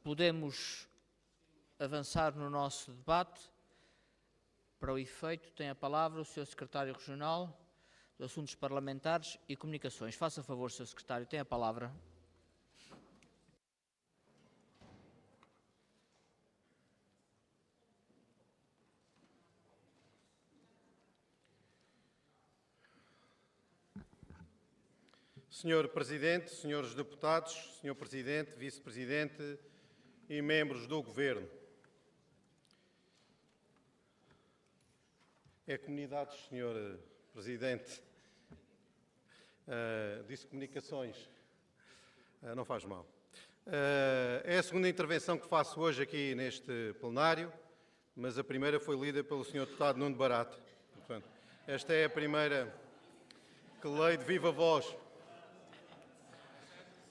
Podemos avançar no nosso debate. Para o efeito, tem a palavra o Sr. Secretário Regional de Assuntos Parlamentares e Comunicações. Faça favor, Sr. Secretário, tem a palavra. Senhor Presidente, senhores deputados, Senhor Presidente, Vice-Presidente e membros do Governo. É comunidades, Senhor Presidente. Disse comunicações. Não faz mal. É a segunda intervenção que faço hoje aqui neste plenário, mas a primeira foi lida pelo Sr. Deputado Nuno Barata. Portanto, esta é a primeira que leio de viva voz.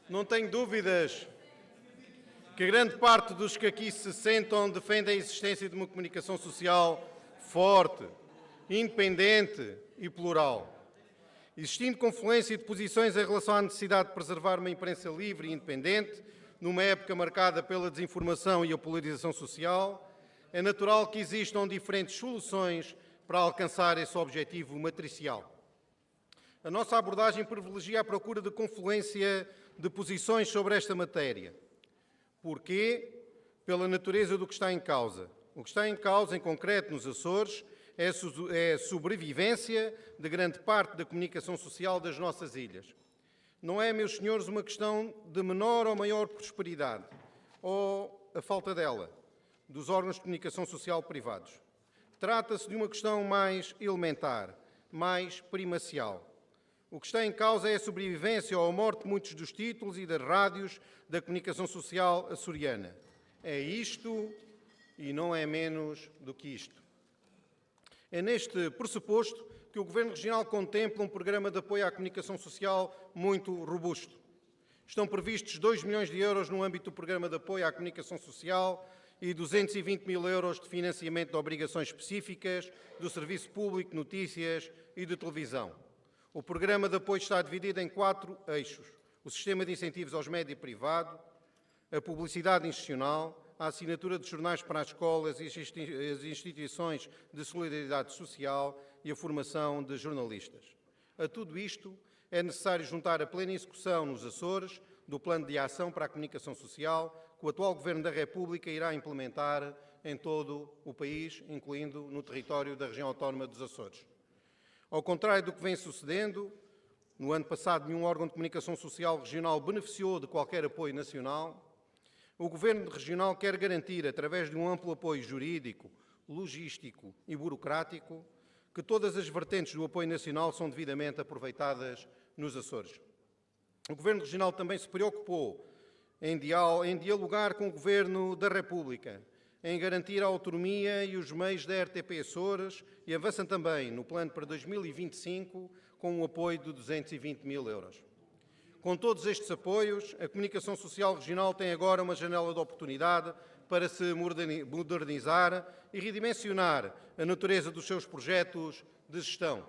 Não tenho dúvidas que grande parte dos que aqui se sentam defendem a existência de uma comunicação social forte, independente e plural. Existindo confluência de posições em relação à necessidade de preservar uma imprensa livre e independente, numa época marcada pela desinformação e a polarização social, é natural que existam diferentes soluções para alcançar esse objetivo matricial. A nossa abordagem privilegia a procura de confluência de posições sobre esta matéria. Porquê? Pela natureza do que está em causa. O que está em causa, em concreto, nos Açores, é a sobrevivência de grande parte da comunicação social das nossas ilhas. Não é, meus senhores, uma questão de menor ou maior prosperidade, ou a falta dela, dos órgãos de comunicação social privados. Trata-se de uma questão mais elementar, mais primacial. O que está em causa é a sobrevivência ou a morte de muitos dos títulos e das rádios da comunicação social açoriana. É isto e não é menos do que isto. É neste pressuposto que o Governo Regional contempla um programa de apoio à comunicação social muito robusto. Estão previstos 2 milhões de euros no âmbito do programa de apoio à comunicação social e 220 mil euros de financiamento de obrigações específicas do Serviço Público de Notícias e de Televisão. O programa de apoio está dividido em 4 eixos: o sistema de incentivos aos média privado, a publicidade institucional, a assinatura de jornais para as escolas e as instituições de solidariedade social e a formação de jornalistas. A tudo isto é necessário juntar a plena execução nos Açores do Plano de Ação para a Comunicação Social que o atual Governo da República irá implementar em todo o país, incluindo no território da região autónoma dos Açores. Ao contrário do que vem sucedendo, no ano passado nenhum órgão de comunicação social regional beneficiou de qualquer apoio nacional. O Governo Regional quer garantir, através de um amplo apoio jurídico, logístico e burocrático, que todas as vertentes do apoio nacional são devidamente aproveitadas nos Açores. O Governo Regional também se preocupou em dialogar com o Governo da República, em garantir a autonomia e os meios da RTP Açores e avançam também no plano para 2025 com um apoio de 220 mil euros. Com todos estes apoios, a comunicação social regional tem agora uma janela de oportunidade para se modernizar e redimensionar a natureza dos seus projetos de gestão.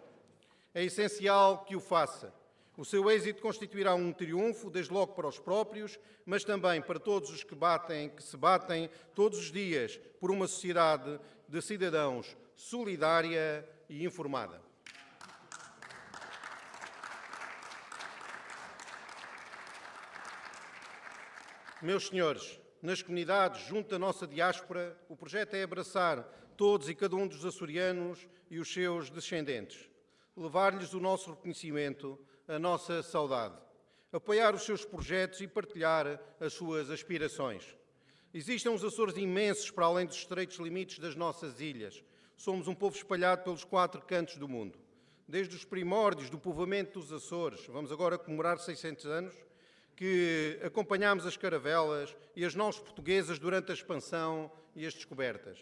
É essencial que o faça. O seu êxito constituirá um triunfo, desde logo para os próprios, mas também para todos os que se batem todos os dias por uma sociedade de cidadãos solidária e informada. Meus senhores, nas comunidades, junto da nossa diáspora, o projeto é abraçar todos e cada um dos açorianos e os seus descendentes, levar-lhes o nosso reconhecimento, a nossa saudade, apoiar os seus projetos e partilhar as suas aspirações. Existem uns Açores imensos para além dos estreitos limites das nossas ilhas. Somos um povo espalhado pelos 4 cantos do mundo. Desde os primórdios do povoamento dos Açores, vamos agora comemorar 600 anos, que acompanhámos as caravelas e as naus portuguesas durante a expansão e as descobertas.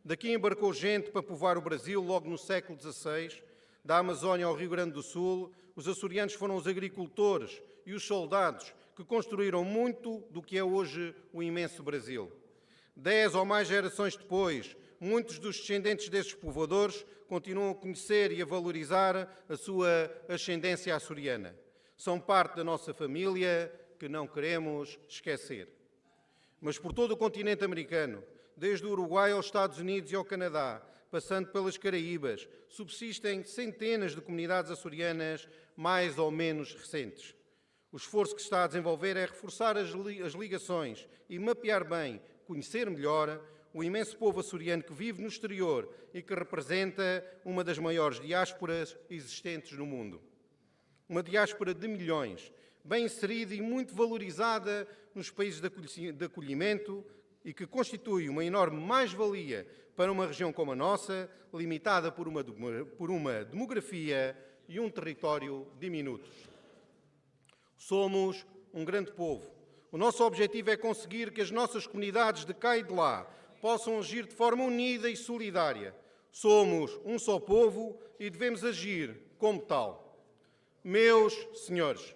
Daqui embarcou gente para povoar o Brasil logo no século XVI. Da Amazónia ao Rio Grande do Sul, os açorianos foram os agricultores e os soldados que construíram muito do que é hoje o imenso Brasil. 10 ou mais gerações depois, muitos dos descendentes desses povoadores continuam a conhecer e a valorizar a sua ascendência açoriana. São parte da nossa família que não queremos esquecer. mas por todo o continente americano, desde o Uruguai aos Estados Unidos e ao Canadá, passando pelas Caraíbas, subsistem centenas de comunidades açorianas mais ou menos recentes. O esforço que se está a desenvolver é reforçar as ligações e mapear bem, conhecer melhor o imenso povo açoriano que vive no exterior e que representa uma das maiores diásporas existentes no mundo. Uma diáspora de milhões, bem inserida e muito valorizada nos países de acolhimento e que constitui uma enorme mais-valia para uma região como a nossa, limitada por uma demografia e um território diminutos. Somos um grande povo. O nosso objetivo é conseguir que as nossas comunidades de cá e de lá possam agir de forma unida e solidária. Somos um só povo e devemos agir como tal. Meus senhores,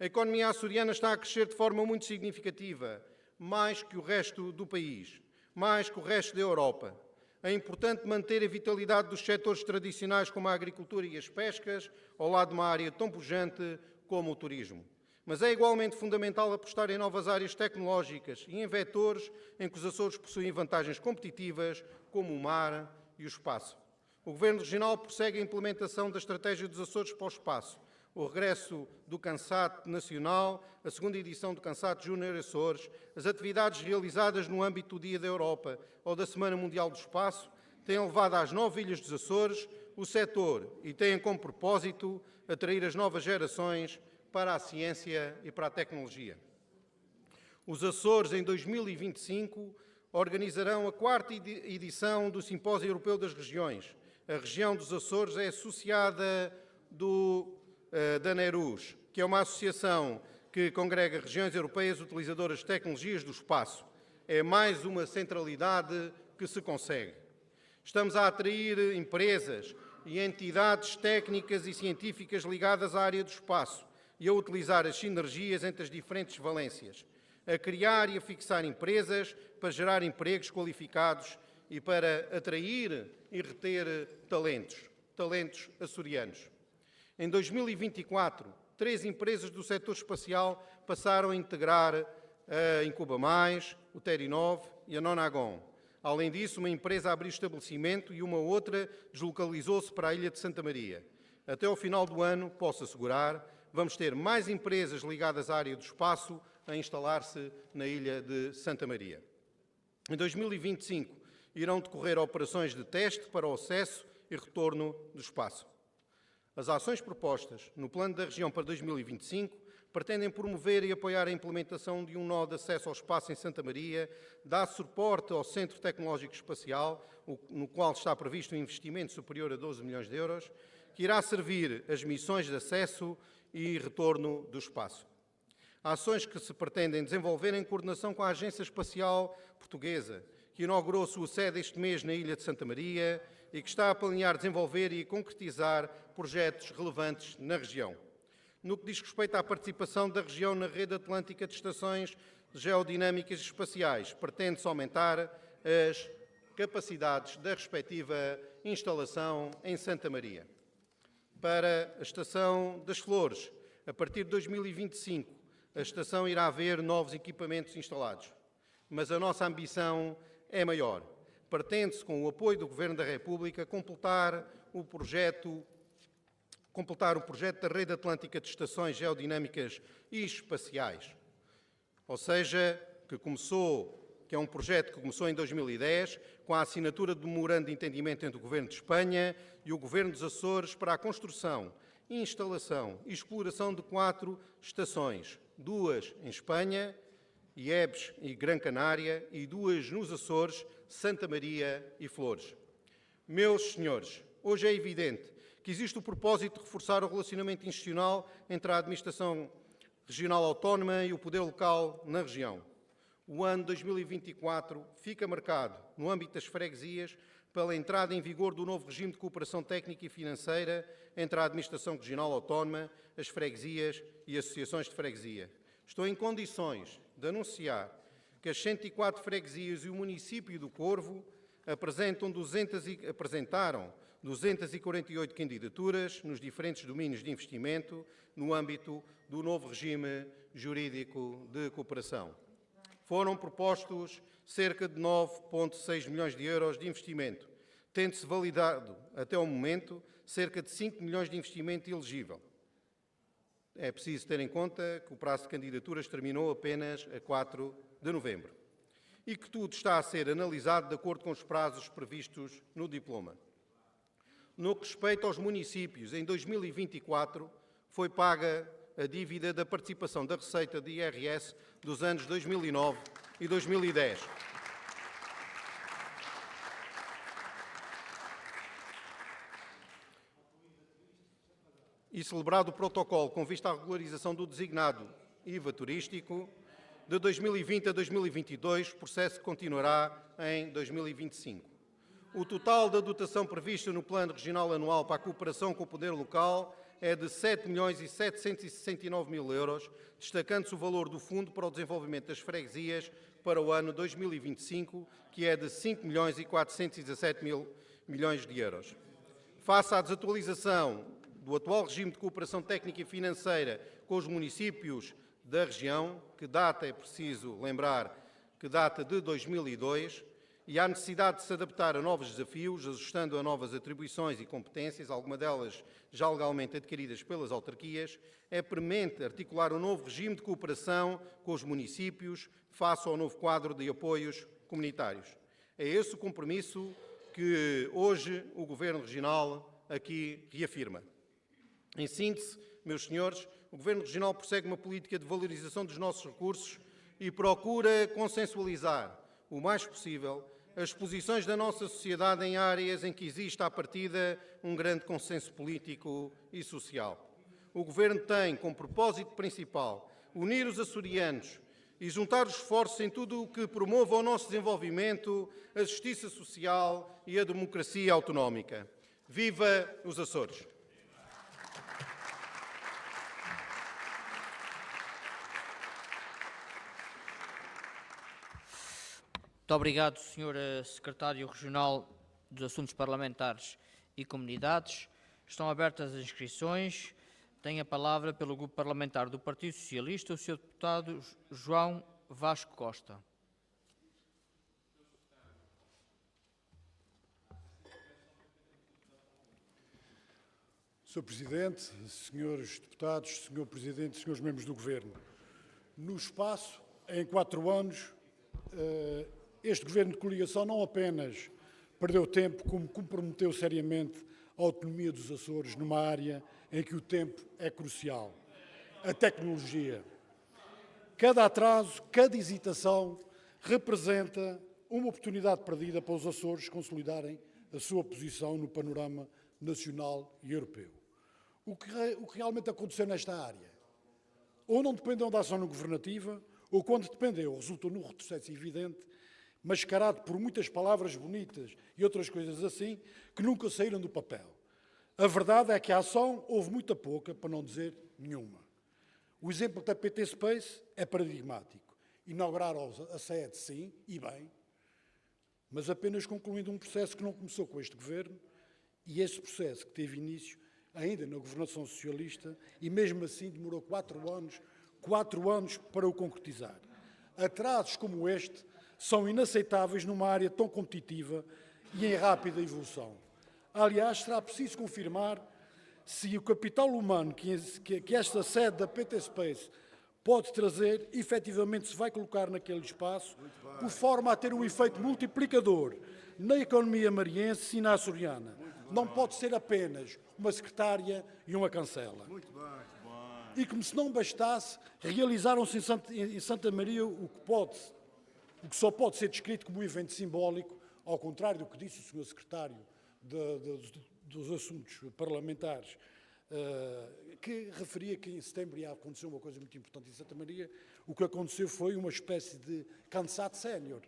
a economia açoriana está a crescer de forma muito significativa, mais que o resto do país, mais que o resto da Europa. É importante manter a vitalidade dos setores tradicionais como a agricultura e as pescas, ao lado de uma área tão pujante como o turismo. Mas é igualmente fundamental apostar em novas áreas tecnológicas e em vetores em que os Açores possuem vantagens competitivas, como o mar e o espaço. O Governo Regional prossegue a implementação da Estratégia dos Açores para o Espaço, o regresso do CANSAT Nacional, a segunda edição do CANSAT Júnior Açores, as atividades realizadas no âmbito do Dia da Europa ou da Semana Mundial do Espaço, têm levado às 9 ilhas dos Açores o setor e têm como propósito atrair as novas gerações para a ciência e para a tecnologia. Os Açores, em 2025, organizarão a 4ª edição do Simpósio Europeu das Regiões. A região dos Açores é associada da NERUS, que é uma associação que congrega regiões europeias utilizadoras de tecnologias do espaço. É mais uma centralidade que se consegue. Estamos a atrair empresas e entidades técnicas e científicas ligadas à área do espaço e a utilizar as sinergias entre as diferentes valências, a criar e a fixar empresas para gerar empregos qualificados e para atrair e reter talentos açorianos. Em 2024, 3 empresas do setor espacial passaram a integrar a Incuba Mais, o Terinov e a Nonagon. Além disso, uma empresa abriu estabelecimento e uma outra deslocalizou-se para a Ilha de Santa Maria. Até ao final do ano, posso assegurar, vamos ter mais empresas ligadas à área do espaço a instalar-se na Ilha de Santa Maria. Em 2025, irão decorrer operações de teste para o acesso e retorno do espaço. As ações propostas no Plano da Região para 2025 pretendem promover e apoiar a implementação de um nó de acesso ao espaço em Santa Maria, dar suporte ao Centro Tecnológico Espacial, no qual está previsto um investimento superior a 12 milhões de euros, que irá servir as missões de acesso e retorno do espaço. Ações que se pretendem desenvolver em coordenação com a Agência Espacial Portuguesa, que inaugurou sua sede este mês na Ilha de Santa Maria e que está a planear desenvolver e concretizar projetos relevantes na região. No que diz respeito à participação da região na rede atlântica de estações geodinâmicas e espaciais, pretende-se aumentar as capacidades da respectiva instalação em Santa Maria. Para a Estação das Flores, a partir de 2025, a estação irá ver novos equipamentos instalados. Mas a nossa ambição é maior. Pretende-se, com o apoio do Governo da República, completar o projeto da Rede Atlântica de Estações Geodinâmicas e Espaciais. Ou seja, que é um projeto que começou em 2010, com a assinatura do memorando de entendimento entre o Governo de Espanha e o Governo dos Açores para a construção, instalação e exploração de 4 estações, 2 em Espanha, IEBS e Gran Canária, e 2 nos Açores, Santa Maria e Flores. Meus senhores, hoje é evidente que existe o propósito de reforçar o relacionamento institucional entre a Administração Regional Autónoma e o poder local na região. O ano 2024 fica marcado, no âmbito das freguesias, pela entrada em vigor do novo regime de cooperação técnica e financeira entre a Administração Regional Autónoma, as freguesias e associações de freguesia. Estou em condições de anunciar que as 104 freguesias e o município do Corvo apresentaram 248 candidaturas nos diferentes domínios de investimento no âmbito do novo regime jurídico de cooperação. foram propostos cerca de 9,6 milhões de euros de investimento, tendo-se validado, até o momento, cerca de 5 milhões de investimento elegível. É preciso ter em conta que o prazo de candidaturas terminou apenas a 4 de novembro e que tudo está a ser analisado de acordo com os prazos previstos no diploma. No que respeita aos municípios, em 2024 foi paga a dívida da participação da receita de IRS dos anos 2009 e 2010. E celebrado o protocolo com vista à regularização do designado IVA turístico, de 2020 a 2022, o processo continuará em 2025. O total da dotação prevista no Plano Regional Anual para a cooperação com o poder local é de 7.769.000 euros, destacando-se o valor do Fundo para o Desenvolvimento das Freguesias para o ano 2025, que é de 5.417.000 milhões de euros. Face à desatualização do atual regime de cooperação técnica e financeira com os municípios da região, que data, é preciso lembrar, que data de 2002, e à necessidade de se adaptar a novos desafios, ajustando a novas atribuições e competências, algumas delas já legalmente adquiridas pelas autarquias, é premente articular um novo regime de cooperação com os municípios face ao novo quadro de apoios comunitários. É esse o compromisso que hoje o Governo Regional aqui reafirma. Em síntese, meus senhores, o Governo Regional prossegue uma política de valorização dos nossos recursos e procura consensualizar o mais possível as posições da nossa sociedade em áreas em que existe, à partida, um grande consenso político e social. O Governo tem como propósito principal unir os açorianos e juntar os esforços em tudo o que promova o nosso desenvolvimento, a justiça social e a democracia autonómica. Viva os Açores! Muito obrigado, Sr. Secretário Regional dos Assuntos Parlamentares e Comunidades. Estão abertas as inscrições. Tem a palavra pelo Grupo Parlamentar do Partido Socialista o Sr. Deputado João Vasco Costa. Sr. Presidente, Srs. Deputados, Sr. Presidente, Srs. Membros do Governo, no espaço, em 4 anos, este Governo de coligação não apenas perdeu tempo, como comprometeu seriamente a autonomia dos Açores numa área em que o tempo é crucial, a tecnologia. Cada atraso, cada hesitação representa uma oportunidade perdida para os Açores consolidarem a sua posição no panorama nacional e europeu. O que realmente aconteceu nesta área? Ou não dependeu da ação governativa, ou quando dependeu, resultou num retrocesso evidente, mascarado por muitas palavras bonitas e outras coisas assim, que nunca saíram do papel. A verdade é que a ação houve muita pouca, para não dizer nenhuma. O exemplo da PT Space é paradigmático. Inauguraram a sede, sim, e bem, mas apenas concluindo um processo que não começou com este Governo, e esse processo que teve início ainda na governação socialista, e mesmo assim demorou 4 anos para o concretizar. Atrasos como este são inaceitáveis numa área tão competitiva e em rápida evolução. Aliás, será preciso confirmar se o capital humano que esta sede da PT Space pode trazer, efetivamente se vai colocar naquele espaço, por forma a ter um efeito multiplicador na economia mariense e na açoriana. Não pode ser apenas uma secretária e uma cancela. E como se não bastasse, realizaram-se em Santa Maria o que só pode ser descrito como um evento simbólico, ao contrário do que disse o Sr. Secretário dos Assuntos Parlamentares, que referia que em setembro ia acontecer uma coisa muito importante em Santa Maria. O que aconteceu foi uma espécie de Cansat Sénior,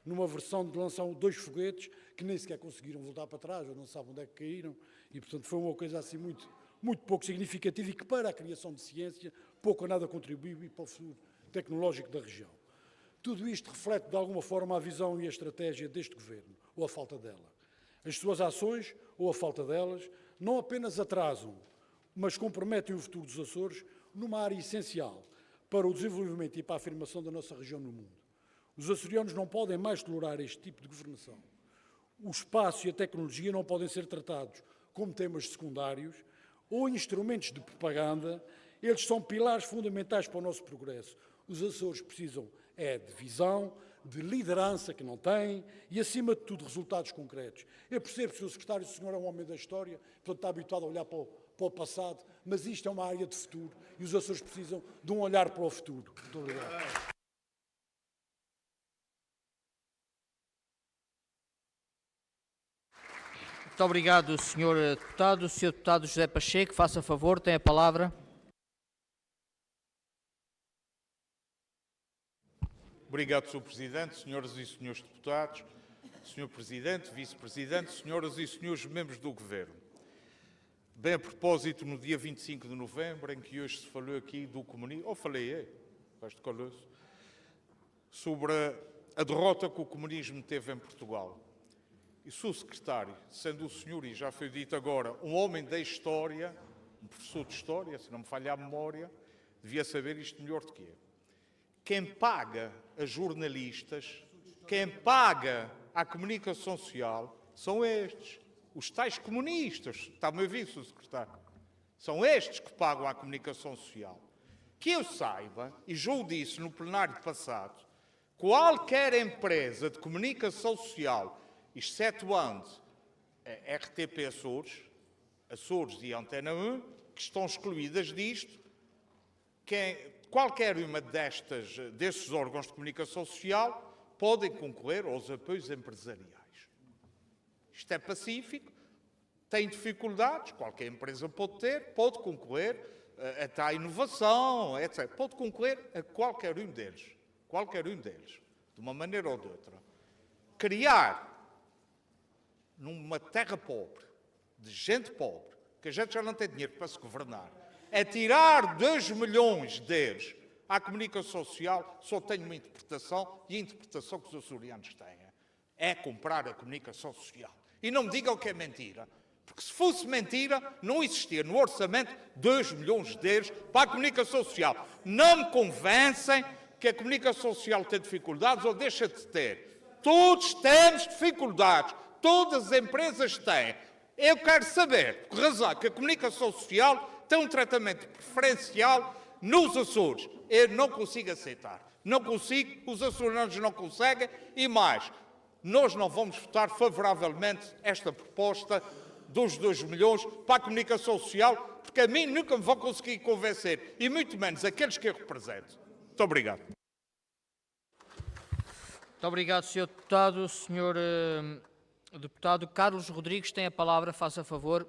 numa versão de lançar 2 foguetes que nem sequer conseguiram voltar para trás, ou não sabem onde é que caíram, e portanto foi uma coisa assim muito pouco significativa e que para a criação de ciência pouco ou nada contribuiu e para o futuro tecnológico da região. Tudo isto reflete de alguma forma a visão e a estratégia deste Governo, ou a falta dela. As suas ações, ou a falta delas, não apenas atrasam, mas comprometem o futuro dos Açores numa área essencial para o desenvolvimento e para a afirmação da nossa região no mundo. Os açorianos não podem mais tolerar este tipo de governação. O espaço e a tecnologia não podem ser tratados como temas secundários ou instrumentos de propaganda. Eles são pilares fundamentais para o nosso progresso. Os Açores precisam de visão, de liderança, que não têm, e, acima de tudo, resultados concretos. Eu percebo, Sr. Secretário, o senhor é um homem da história, portanto está habituado a olhar para o passado, mas isto é uma área de futuro e os Açores precisam de um olhar para o futuro. Muito obrigado. Muito obrigado, Sr. Deputado. O Sr. Deputado José Pacheco, faça favor, tem a palavra. Obrigado, Sr. Presidente, senhoras e senhores deputados, Sr. Presidente, Vice-Presidente, senhoras e senhores membros do Governo. Bem, a propósito, no dia 25 de novembro, em que hoje se falou aqui do comunismo, sobre a derrota que o comunismo teve em Portugal. E Sr. Secretário, sendo o senhor, e já foi dito agora, um homem da história, um professor de história, se não me falha a memória, devia saber isto melhor do que eu. Quem paga a jornalistas, quem paga à comunicação social, são estes, os tais comunistas. Está-me a ouvir, Sr. Secretário? São estes que pagam à comunicação social. Que eu saiba, e já o disse no plenário passado, qualquer empresa de comunicação social, excetuando a RTP Açores e Antena 1, que estão excluídas disto, qualquer uma desses órgãos de comunicação social podem concorrer aos apoios empresariais. Isto é pacífico, tem dificuldades, qualquer empresa pode concorrer até à inovação, etc. Pode concorrer a qualquer um deles, de uma maneira ou de outra. Criar numa terra pobre, de gente pobre, que a gente já não tem dinheiro para se governar, é tirar 2 milhões deles à comunicação social, só tem uma interpretação, e a interpretação que os açorianos têm é comprar a comunicação social. E não me digam que é mentira, porque se fosse mentira, não existia no orçamento 2 milhões deles para a comunicação social. Não me convencem que a comunicação social tem dificuldades ou deixa de ter. Todos temos dificuldades, todas as empresas têm. Eu quero saber, por razão que a comunicação social tem um tratamento preferencial nos Açores. Eu não consigo aceitar. Não consigo, os açorianos não conseguem e mais, nós não vamos votar favoravelmente esta proposta dos 2 milhões para a comunicação social, porque a mim nunca me vão conseguir convencer, e muito menos aqueles que eu represento. Muito obrigado. Muito obrigado, Sr. Deputado. Sr. Deputado Carlos Rodrigues tem a palavra, faça favor.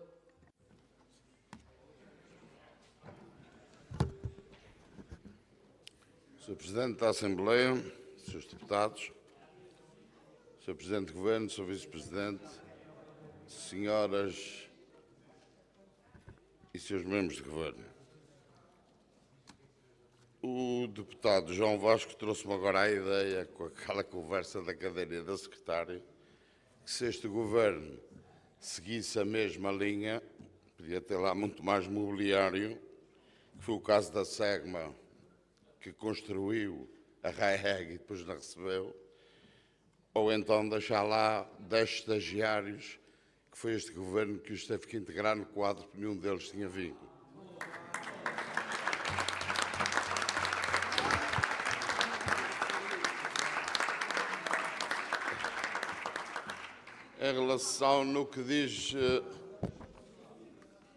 Sr. Presidente da Assembleia, Srs. Deputados, Sr. Presidente do Governo, Sr. Vice-Presidente, Senhoras e Srs. Membros do Governo. O deputado João Vasco trouxe-me agora a ideia, com aquela conversa da cadeira da Secretária, que se este Governo seguisse a mesma linha, podia ter lá muito mais mobiliário, que foi o caso da SEGMA, que construiu a RAEG e depois não recebeu, ou então deixar lá 10 estagiários, que foi este Governo que os teve que integrar no quadro, porque nenhum deles tinha vindo. Em relação no que diz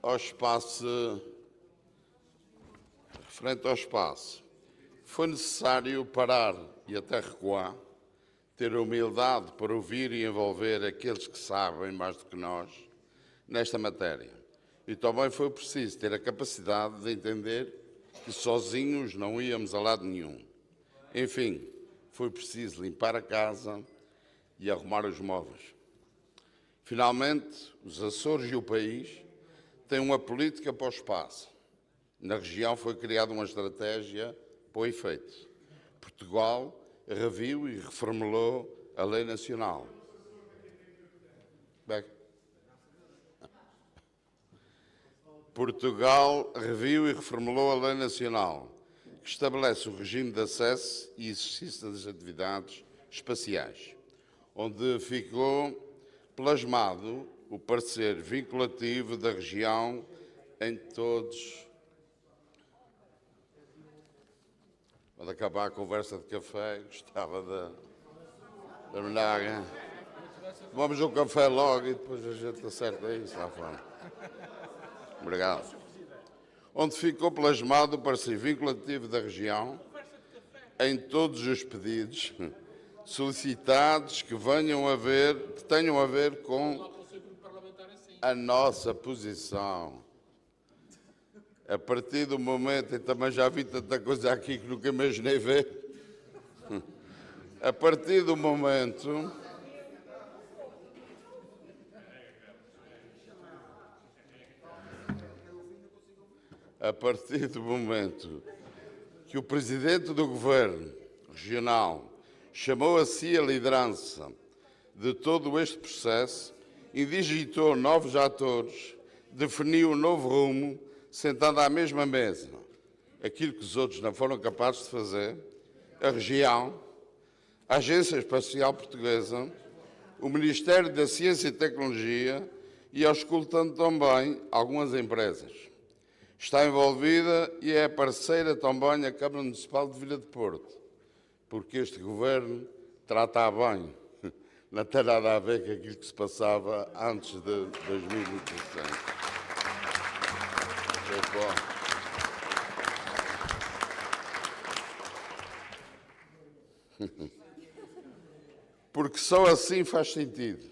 ao espaço, referente ao espaço, foi necessário parar e até recuar, ter a humildade para ouvir e envolver aqueles que sabem mais do que nós nesta matéria. E também foi preciso ter a capacidade de entender que sozinhos não íamos a lado nenhum. Enfim, foi preciso limpar a casa e arrumar os móveis. Finalmente, os Açores e o país têm uma política para o espaço. Na região foi criada uma estratégia para o efeito. Portugal reviu e reformulou a lei nacional. Portugal reviu e reformulou a lei nacional, que estabelece o regime de acesso e exercício das atividades espaciais, onde ficou plasmado o parecer vinculativo da região em todos. Quando acabar a conversa de café, gostava de olhar. Vamos ao café logo e depois a gente acerta isso lá fora. Obrigado. Onde ficou plasmado o parecer vinculativo da região em todos os pedidos solicitados que tenham a ver com a nossa posição. A partir do momento, e também já vi tanta coisa aqui que nunca imaginei ver, a partir do momento que o Presidente do Governo Regional chamou a si a liderança de todo este processo, indigitou novos atores, definiu um novo rumo, sentando à mesma mesa aquilo que os outros não foram capazes de fazer, a região, a Agência Espacial Portuguesa, o Ministério da Ciência e Tecnologia e auscultando também algumas empresas. Está envolvida e é parceira também a Câmara Municipal de Vila de Porto, porque este Governo trata bem, não tem nada a ver com aquilo que se passava antes de 2016. Porque só assim faz sentido.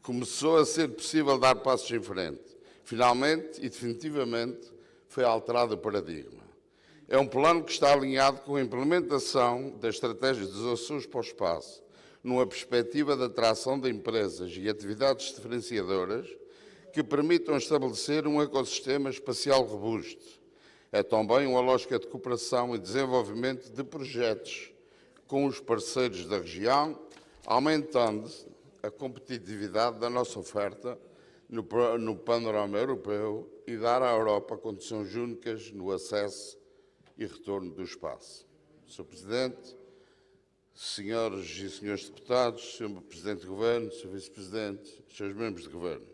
Começou a ser possível dar passos em frente. Finalmente e definitivamente foi alterado o paradigma. É um plano que está alinhado com a implementação da estratégia dos Açores para o espaço, numa perspectiva de atração de empresas e atividades diferenciadoras que permitam estabelecer um ecossistema espacial robusto. É também uma lógica de cooperação e desenvolvimento de projetos com os parceiros da região, aumentando a competitividade da nossa oferta no panorama europeu e dar à Europa condições únicas no acesso e retorno do espaço. Sr. Presidente, senhoras e senhores deputados, Sr. Presidente do Governo, Sr. Vice-Presidente, Srs. membros do Governo,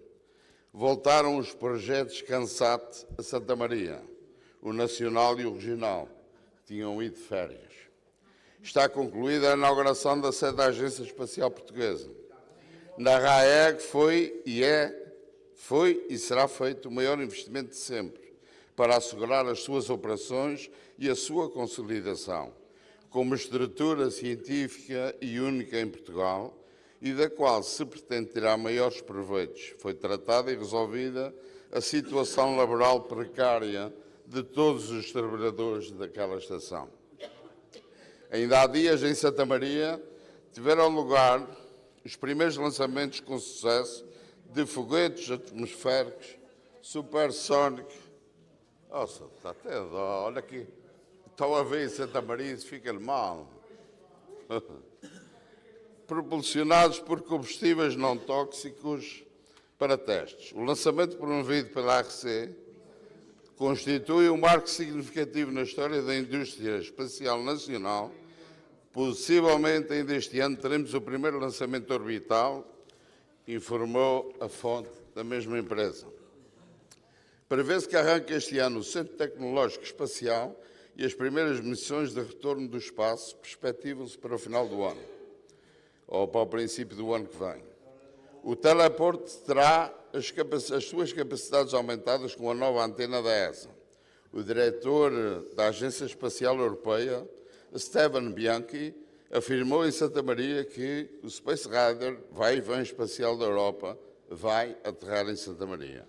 voltaram os projetos CANSAT a Santa Maria, o nacional e o regional, que tinham ido de férias. Está concluída a inauguração da sede da Agência Espacial Portuguesa. Na RAEG foi e será feito o maior investimento de sempre para assegurar as suas operações e a sua consolidação, como estrutura científica e única em Portugal e da qual se pretende tirar maiores proveitos. Foi tratada e resolvida a situação laboral precária de todos os trabalhadores daquela estação. Ainda há dias, em Santa Maria, tiveram lugar os primeiros lançamentos com sucesso de foguetes atmosféricos supersónicos. Nossa, está até dó. Olha aqui. Estão a ver em Santa Maria e fica-lhe mal. Propulsionados por combustíveis não tóxicos para testes. O lançamento promovido pela ARC constitui um marco significativo na história da indústria espacial nacional. Possivelmente ainda este ano teremos o primeiro lançamento orbital, informou a fonte da mesma empresa. Prevê-se que arranque este ano o Centro Tecnológico Espacial e as primeiras missões de retorno do espaço perspectivam-se para o final do ano, ou para o princípio do ano que vem. O teleporte terá as suas capacidades aumentadas com a nova antena da ESA. O diretor da Agência Espacial Europeia, Stefan Bianchi, afirmou em Santa Maria que o Space Rider, vai e vem espacial da Europa, vai aterrar em Santa Maria,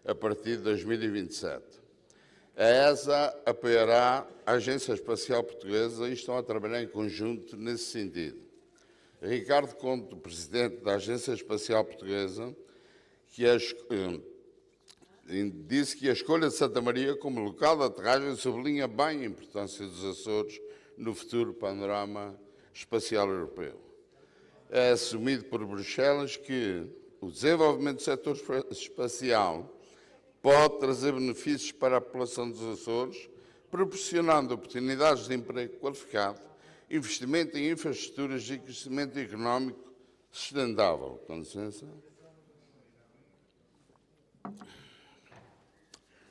a partir de 2027. A ESA apoiará a Agência Espacial Portuguesa e estão a trabalhar em conjunto nesse sentido. Ricardo Conte, presidente da Agência Espacial Portuguesa, disse que a escolha de Santa Maria como local de aterragem sublinha bem a importância dos Açores no futuro panorama espacial europeu. É assumido por Bruxelas que o desenvolvimento do setor espacial pode trazer benefícios para a população dos Açores, proporcionando oportunidades de emprego qualificado investimento em infraestruturas e crescimento económico sustentável. Com licença.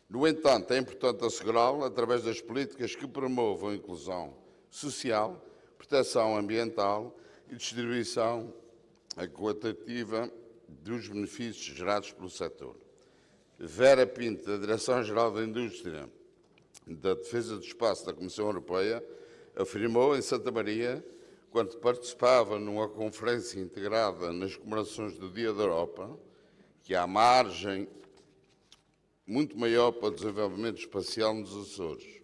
No entanto, é importante assegurá-lo através das políticas que promovam a inclusão social, proteção ambiental e distribuição equitativa dos benefícios gerados pelo setor. Vera Pinto, da Direção-Geral da Indústria da Defesa do Espaço da Comissão Europeia, afirmou em Santa Maria, quando participava numa conferência integrada nas comemorações do Dia da Europa, que há margem muito maior para o desenvolvimento espacial nos Açores.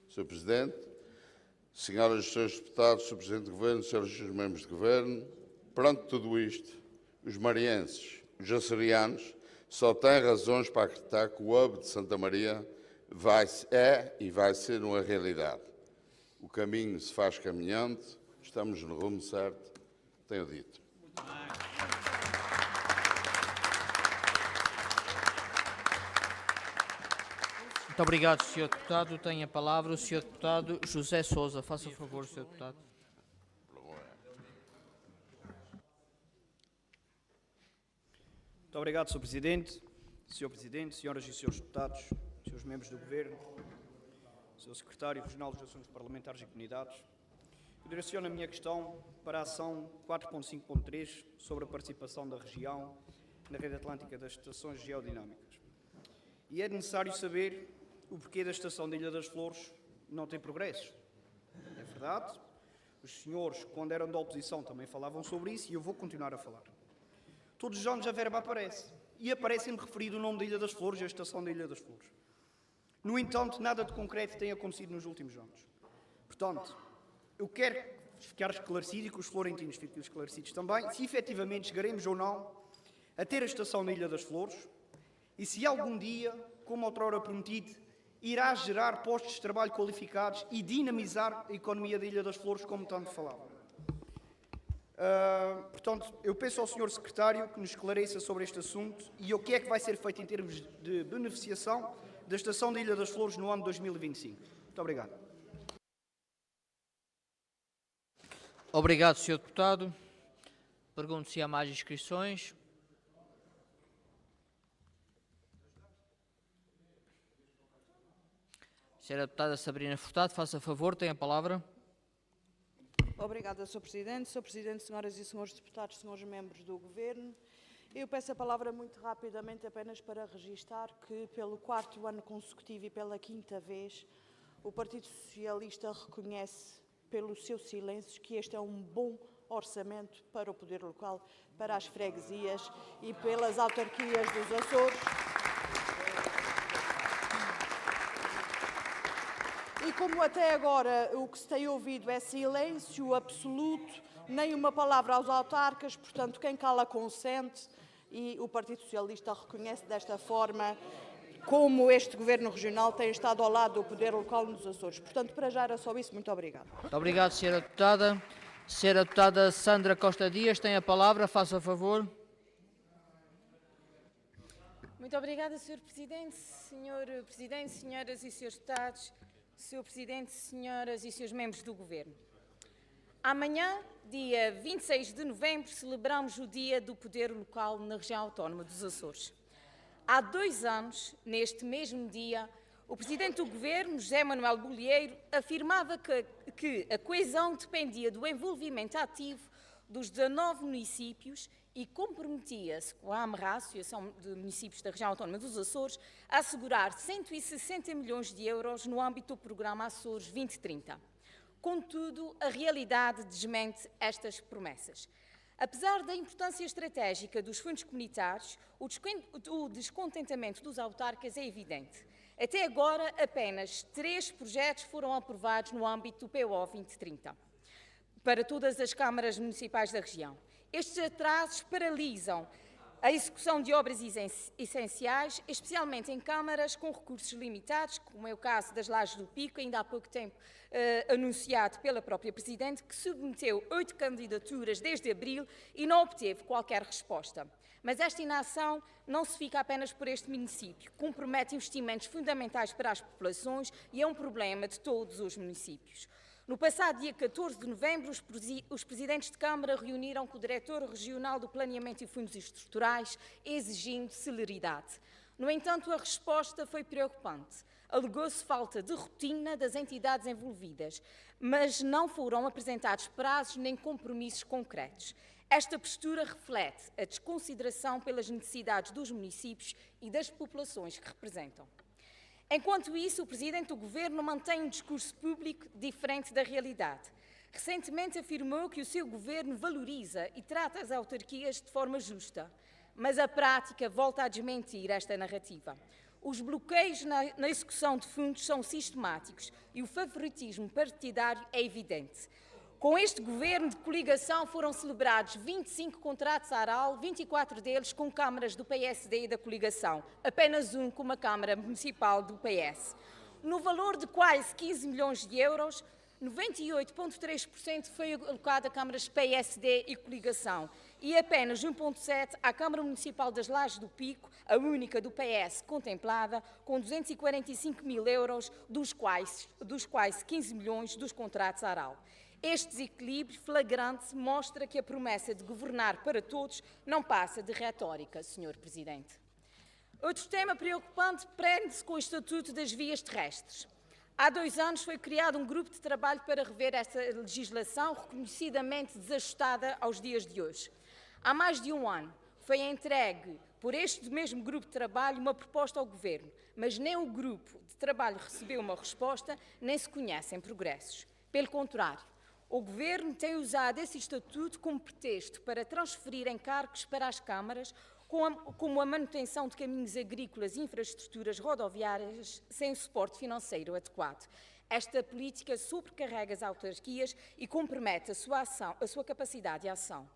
Sr. Presidente, senhoras e senhores deputados, Sr. Presidente do Governo, senhoras e senhores membros do Governo, perante tudo isto, os marienses, os açorianos, só têm razões para acreditar que o hub de Santa Maria é e vai ser uma realidade. O caminho se faz caminhando, estamos no rumo certo, tenho dito. Muito obrigado, Sr. Deputado. Tem a palavra o Sr. Deputado José Sousa. Faça favor, Sr. Deputado. Muito obrigado, Sr. Presidente. Sr. Presidente, senhoras e senhores deputados, senhores membros do Governo, Sr. Secretário Regional dos Assuntos Parlamentares e Comunidades, eu direciono a minha questão para a ação 4.5.3 sobre a participação da região na rede atlântica das estações geodinâmicas. E é necessário saber o porquê da estação da Ilha das Flores não tem progressos. É verdade, os senhores, quando eram da oposição, também falavam sobre isso e eu vou continuar a falar. Todos os anos a verba aparece e aparece-me referido o nome da Ilha das Flores e a estação da Ilha das Flores. No entanto, nada de concreto tem acontecido nos últimos anos. Portanto, eu quero ficar esclarecido e que os florentinos fiquem esclarecidos também, se efetivamente chegaremos ou não a ter a estação da Ilha das Flores e se algum dia, como outrora prometido, irá gerar postos de trabalho qualificados e dinamizar a economia da Ilha das Flores, como tanto falava. Portanto, eu peço ao Sr. Secretário que nos esclareça sobre este assunto e o que é que vai ser feito em termos de beneficiação da estação da Ilha das Flores no ano 2025. Muito obrigado. Obrigado, Sr. Deputado. Pergunto se há mais inscrições. Senhora Deputada Sabrina Furtado, faça favor, tem a palavra. Obrigada, Sr. Presidente. Sr. Presidente, senhoras e senhores deputados, senhores membros do Governo, eu peço a palavra muito rapidamente apenas para registar que, pelo 4º ano consecutivo e pela 5ª vez, o Partido Socialista reconhece, pelo seu silêncio, que este é um bom orçamento para o poder local, para as freguesias e pelas autarquias dos Açores. E como até agora o que se tem ouvido é silêncio absoluto, nem uma palavra aos autarcas, portanto, quem cala consente, e o Partido Socialista reconhece desta forma como este Governo Regional tem estado ao lado do poder local nos Açores. Portanto, para já era só isso. Muito obrigada. Muito obrigado, Sra. Deputada. Sra. Deputada Sandra Costa Dias tem a palavra, faça favor. Muito obrigada, Sr. Presidente. Sr. Presidente, senhoras e senhores deputados, Sr. Presidente, senhoras e senhores membros do Governo. Amanhã, dia 26 de novembro, celebramos o Dia do Poder Local na região autónoma dos Açores. Há 2 anos, neste mesmo dia, o Presidente do Governo, José Manuel Bolieiro, afirmava que a coesão dependia do envolvimento ativo dos 19 municípios e comprometia-se com a AMRA, Associação de Municípios da Região Autónoma dos Açores, a assegurar 160 milhões de euros no âmbito do programa Açores 2030. Contudo, a realidade desmente estas promessas. Apesar da importância estratégica dos fundos comunitários, o descontentamento dos autarcas é evidente. Até agora, apenas 3 projetos foram aprovados no âmbito do PO 2030, para todas as câmaras municipais da região. Estes atrasos paralisam a execução de obras essenciais, especialmente em câmaras com recursos limitados, como é o caso das Lajes do Pico, ainda há pouco tempo anunciado pela própria Presidente, que submeteu 8 candidaturas desde abril e não obteve qualquer resposta. Mas esta inação não se fica apenas por este município, compromete investimentos fundamentais para as populações e é um problema de todos os municípios. No passado dia 14 de novembro, os presidentes de Câmara reuniram com o diretor regional do Planeamento e Fundos Estruturais, exigindo celeridade. No entanto, a resposta foi preocupante. Alegou-se falta de rotina das entidades envolvidas, mas não foram apresentados prazos nem compromissos concretos. Esta postura reflete a desconsideração pelas necessidades dos municípios e das populações que representam. Enquanto isso, o Presidente do Governo mantém um discurso público diferente da realidade. Recentemente afirmou que o seu Governo valoriza e trata as autarquias de forma justa, mas a prática volta a desmentir esta narrativa. Os bloqueios na execução de fundos são sistemáticos e o favoritismo partidário é evidente. Com este governo de coligação foram celebrados 25 contratos ARAL, 24 deles com câmaras do PSD e da coligação, apenas um com uma Câmara Municipal do PS. No valor de quase 15 milhões de euros, 98,3% foi alocado a câmaras PSD e coligação e apenas 1,7% à Câmara Municipal das Lajes do Pico, a única do PS contemplada, com 245 mil euros, dos quais 15 milhões dos contratos ARAL. Este desequilíbrio flagrante mostra que a promessa de governar para todos não passa de retórica, Sr. Presidente. Outro tema preocupante prende-se com o Estatuto das Vias Terrestres. Há 2 anos foi criado um grupo de trabalho para rever esta legislação, reconhecidamente desajustada aos dias de hoje. Há mais de 1 ano foi entregue por este mesmo grupo de trabalho uma proposta ao Governo, mas nem o grupo de trabalho recebeu uma resposta, nem se conhecem progressos. Pelo contrário, o Governo tem usado esse estatuto como pretexto para transferir encargos para as câmaras, como a manutenção de caminhos agrícolas e infraestruturas rodoviárias sem suporte financeiro adequado. Esta política sobrecarrega as autarquias e compromete a sua capacidade de ação.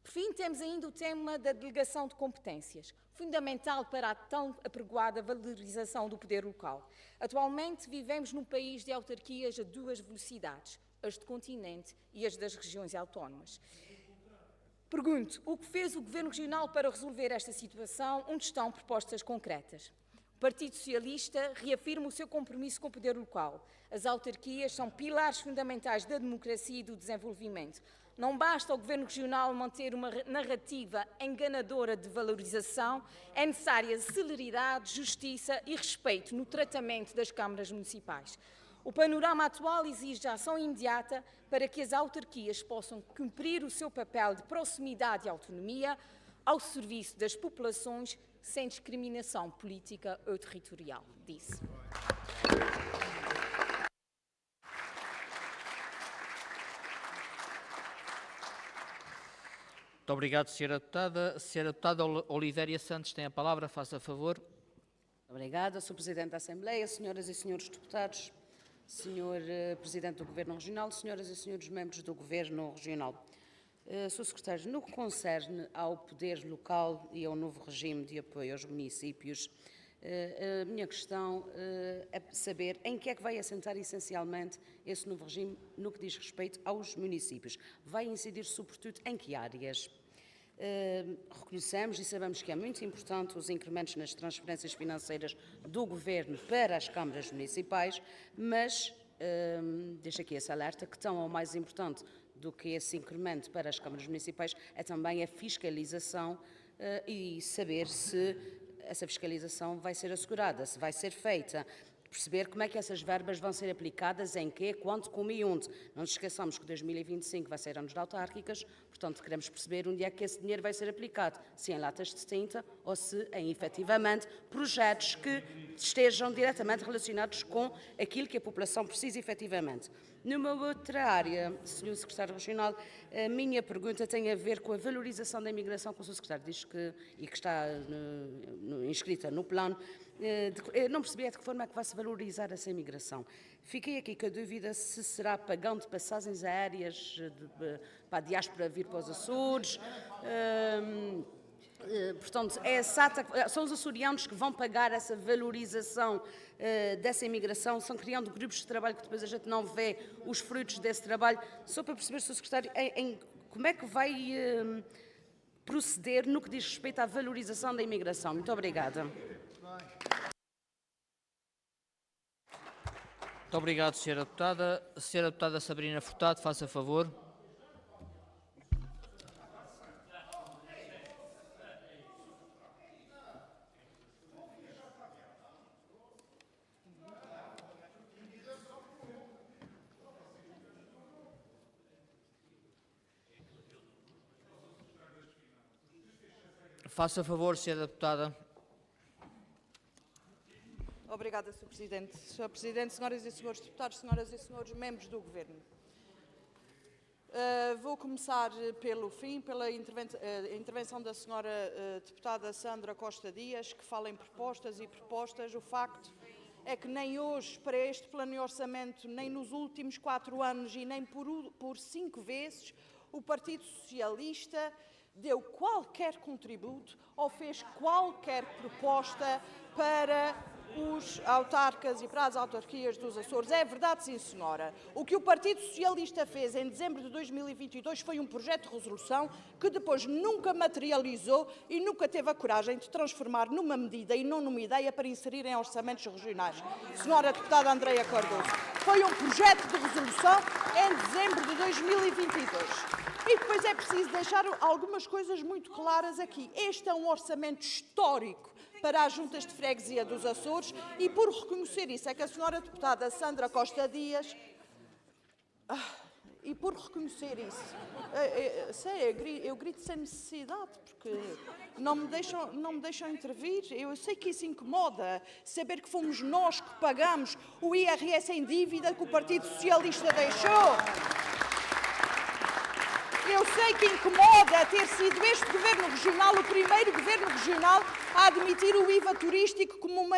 Por fim, temos ainda o tema da delegação de competências, fundamental para a tão apregoada valorização do poder local. Atualmente vivemos num país de autarquias a 2 velocidades, as do continente e as das regiões autónomas. Pergunto, o que fez o Governo Regional para resolver esta situação, onde estão propostas concretas? O Partido Socialista reafirma o seu compromisso com o poder local. As autarquias são pilares fundamentais da democracia e do desenvolvimento. Não basta ao Governo Regional manter uma narrativa enganadora de valorização, é necessária celeridade, justiça e respeito no tratamento das câmaras municipais. O panorama atual exige ação imediata para que as autarquias possam cumprir o seu papel de proximidade e autonomia ao serviço das populações, sem discriminação política ou territorial, disse. Muito obrigado, Sra. Deputada. Sra. Deputada Oliveiria Santos tem a palavra, faça favor. Obrigada, Sr. Presidente da Assembleia, senhoras e senhores deputados, Sr. Presidente do Governo Regional, senhoras e senhores membros do Governo Regional. Sr. Secretário, no que concerne ao poder local e ao novo regime de apoio aos municípios, a minha questão é saber em que é que vai assentar essencialmente esse novo regime no que diz respeito aos municípios. Vai incidir sobretudo em que áreas? Reconhecemos e sabemos que é muito importante os incrementos nas transferências financeiras do Governo para as câmaras municipais, mas deixo aqui esse alerta que tão ou mais importante do que esse incremento para as câmaras municipais é também a fiscalização e saber se essa fiscalização vai ser assegurada, se vai ser feita. Perceber como é que essas verbas vão ser aplicadas, em quê, quando, como e onde. Não nos esqueçamos que 2025 vai ser anos de autárquicas, portanto queremos perceber onde é que esse dinheiro vai ser aplicado, se em latas de tinta ou se em, efetivamente, projetos que estejam diretamente relacionados com aquilo que a população precisa efetivamente. Numa outra área, Sr. Secretário Regional, a minha pergunta tem a ver com a valorização da imigração que o Sr. Secretário diz que, e que está inscrita no plano. Não percebi de que forma é que vai-se valorizar essa imigração. Fiquei aqui com a dúvida se será pagando passagens aéreas para a diáspora vir para os Açores. Portanto, são os açorianos que vão pagar essa valorização dessa imigração, são criando grupos de trabalho que depois a gente não vê os frutos desse trabalho. Só para perceber, Sr. Secretário, como é que vai proceder no que diz respeito à valorização da imigração. Muito obrigada. Muito obrigado, Sra. Deputada. Sra. Deputada Sabrina Furtado, faça favor. Faça favor, Sra. Deputada. Obrigada, Sr. Presidente. Sr. Presidente, senhoras e senhores deputados, senhoras e senhores membros do Governo. Vou começar pelo fim, pela intervenção da senhora deputada Sandra Costa Dias, que fala em propostas e propostas. O facto é que nem hoje, para este plano de orçamento, nem nos últimos 4 anos e nem por 5 vezes, o Partido Socialista deu qualquer contributo ou fez qualquer proposta para os autarcas e para as autarquias dos Açores. É verdade, sim, senhora. O que o Partido Socialista fez em dezembro de 2022 foi um projeto de resolução que depois nunca materializou e nunca teve a coragem de transformar numa medida e não numa ideia para inserir em orçamentos regionais. Senhora deputada Andreia Cardoso, foi um projeto de resolução em dezembro de 2022. E depois é preciso deixar algumas coisas muito claras aqui. Este é um orçamento histórico para as juntas de freguesia dos Açores e, por reconhecer isso, é que a senhora deputada Sandra Costa Dias... E por reconhecer isso, eu grito sem necessidade, porque não me deixam intervir. Eu sei que isso incomoda, saber que fomos nós que pagamos o IRS em dívida que o Partido Socialista deixou. Eu sei que incomoda ter sido este Governo Regional o primeiro Governo Regional a admitir o IVA turístico como uma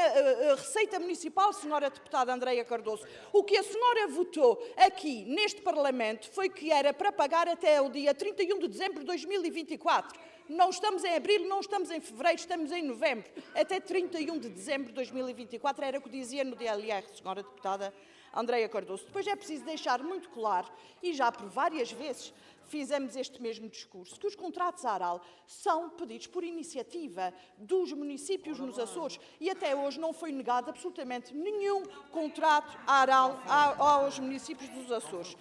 receita municipal, senhora deputada Andreia Cardoso. O que a senhora votou aqui, neste Parlamento, foi que era para pagar até o dia 31 de dezembro de 2024. Não estamos em abril, não estamos em fevereiro, estamos em novembro. Até 31 de dezembro de 2024 era o que dizia no DLR, senhora deputada Andreia Cardoso. Depois é preciso deixar muito claro, e já por várias vezes fizemos este mesmo discurso, que os contratos ARAL são pedidos por iniciativa dos municípios nos Açores e até hoje não foi negado absolutamente nenhum contrato ARAL aos municípios dos Açores.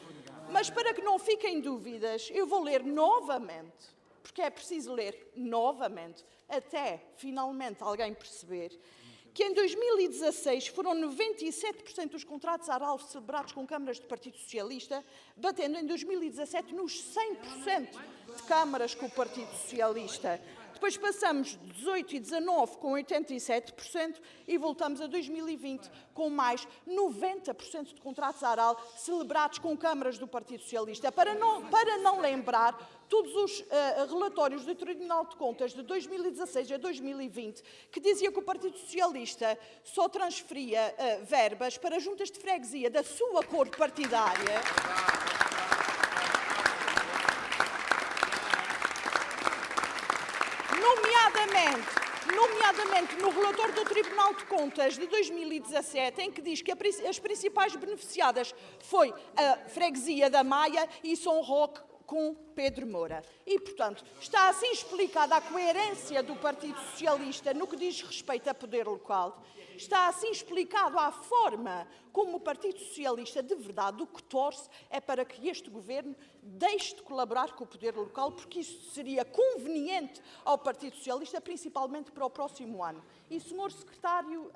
Mas para que não fiquem dúvidas, eu vou ler novamente, porque é preciso ler novamente, até finalmente alguém perceber que em 2016 foram 97% dos contratos ARAL celebrados com câmaras do Partido Socialista, batendo em 2017 nos 100% de câmaras com o Partido Socialista. Depois passamos 18 e 19 com 87% e voltamos a 2020 com mais 90% de contratos ARAL celebrados com câmaras do Partido Socialista. Para não lembrar todos os relatórios do Tribunal de Contas de 2016 a 2020, que dizia que o Partido Socialista só transferia verbas para juntas de freguesia da sua cor partidária. Nomeadamente no relatório do Tribunal de Contas de 2017, em que diz que as principais beneficiadas foi a freguesia da Maia e São Roque com Pedro Moura. E, portanto, está assim explicada a coerência do Partido Socialista no que diz respeito a poder local. Está assim explicado a forma como o Partido Socialista, de verdade, o que torce é para que este Governo deixe de colaborar com o poder local, porque isso seria conveniente ao Partido Socialista, principalmente para o próximo ano. E, Sr. Secretário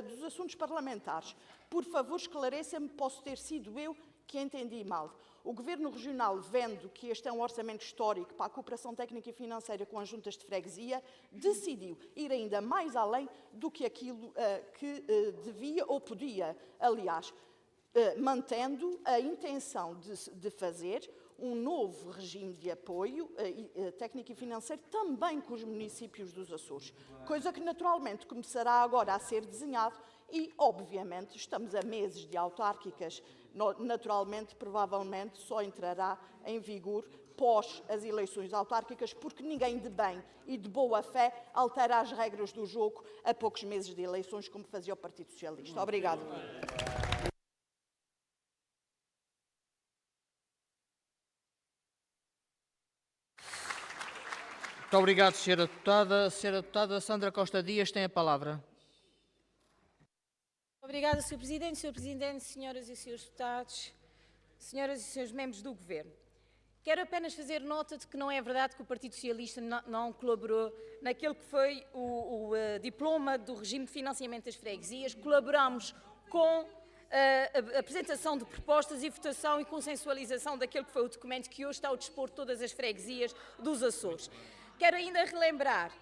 dos Assuntos Parlamentares, por favor, esclareça-me, posso ter sido eu que entendi mal. O Governo Regional, vendo que este é um orçamento histórico para a cooperação técnica e financeira com as juntas de freguesia, decidiu ir ainda mais além do que aquilo que devia ou podia. Aliás, mantendo a intenção de fazer um novo regime de apoio técnico e financeiro também com os municípios dos Açores, coisa que naturalmente começará agora a ser desenhado e, obviamente, estamos a meses de autárquicas. Naturalmente, provavelmente, só entrará em vigor pós as eleições autárquicas, porque ninguém de bem e de boa fé altera as regras do jogo a poucos meses de eleições, como fazia o Partido Socialista. Obrigada. Muito obrigado, Sra. Deputada. A Sra. Deputada Sandra Costa Dias tem a palavra. Obrigada, Sr. Presidente, senhoras e senhores deputados, senhoras e senhores membros do Governo. Quero apenas fazer nota de que não é verdade que o Partido Socialista não colaborou naquele que foi o diploma do regime de financiamento das freguesias. Colaboramos com a apresentação de propostas e votação e consensualização daquele que foi o documento que hoje está ao dispor de todas as freguesias dos Açores. Quero ainda relembrar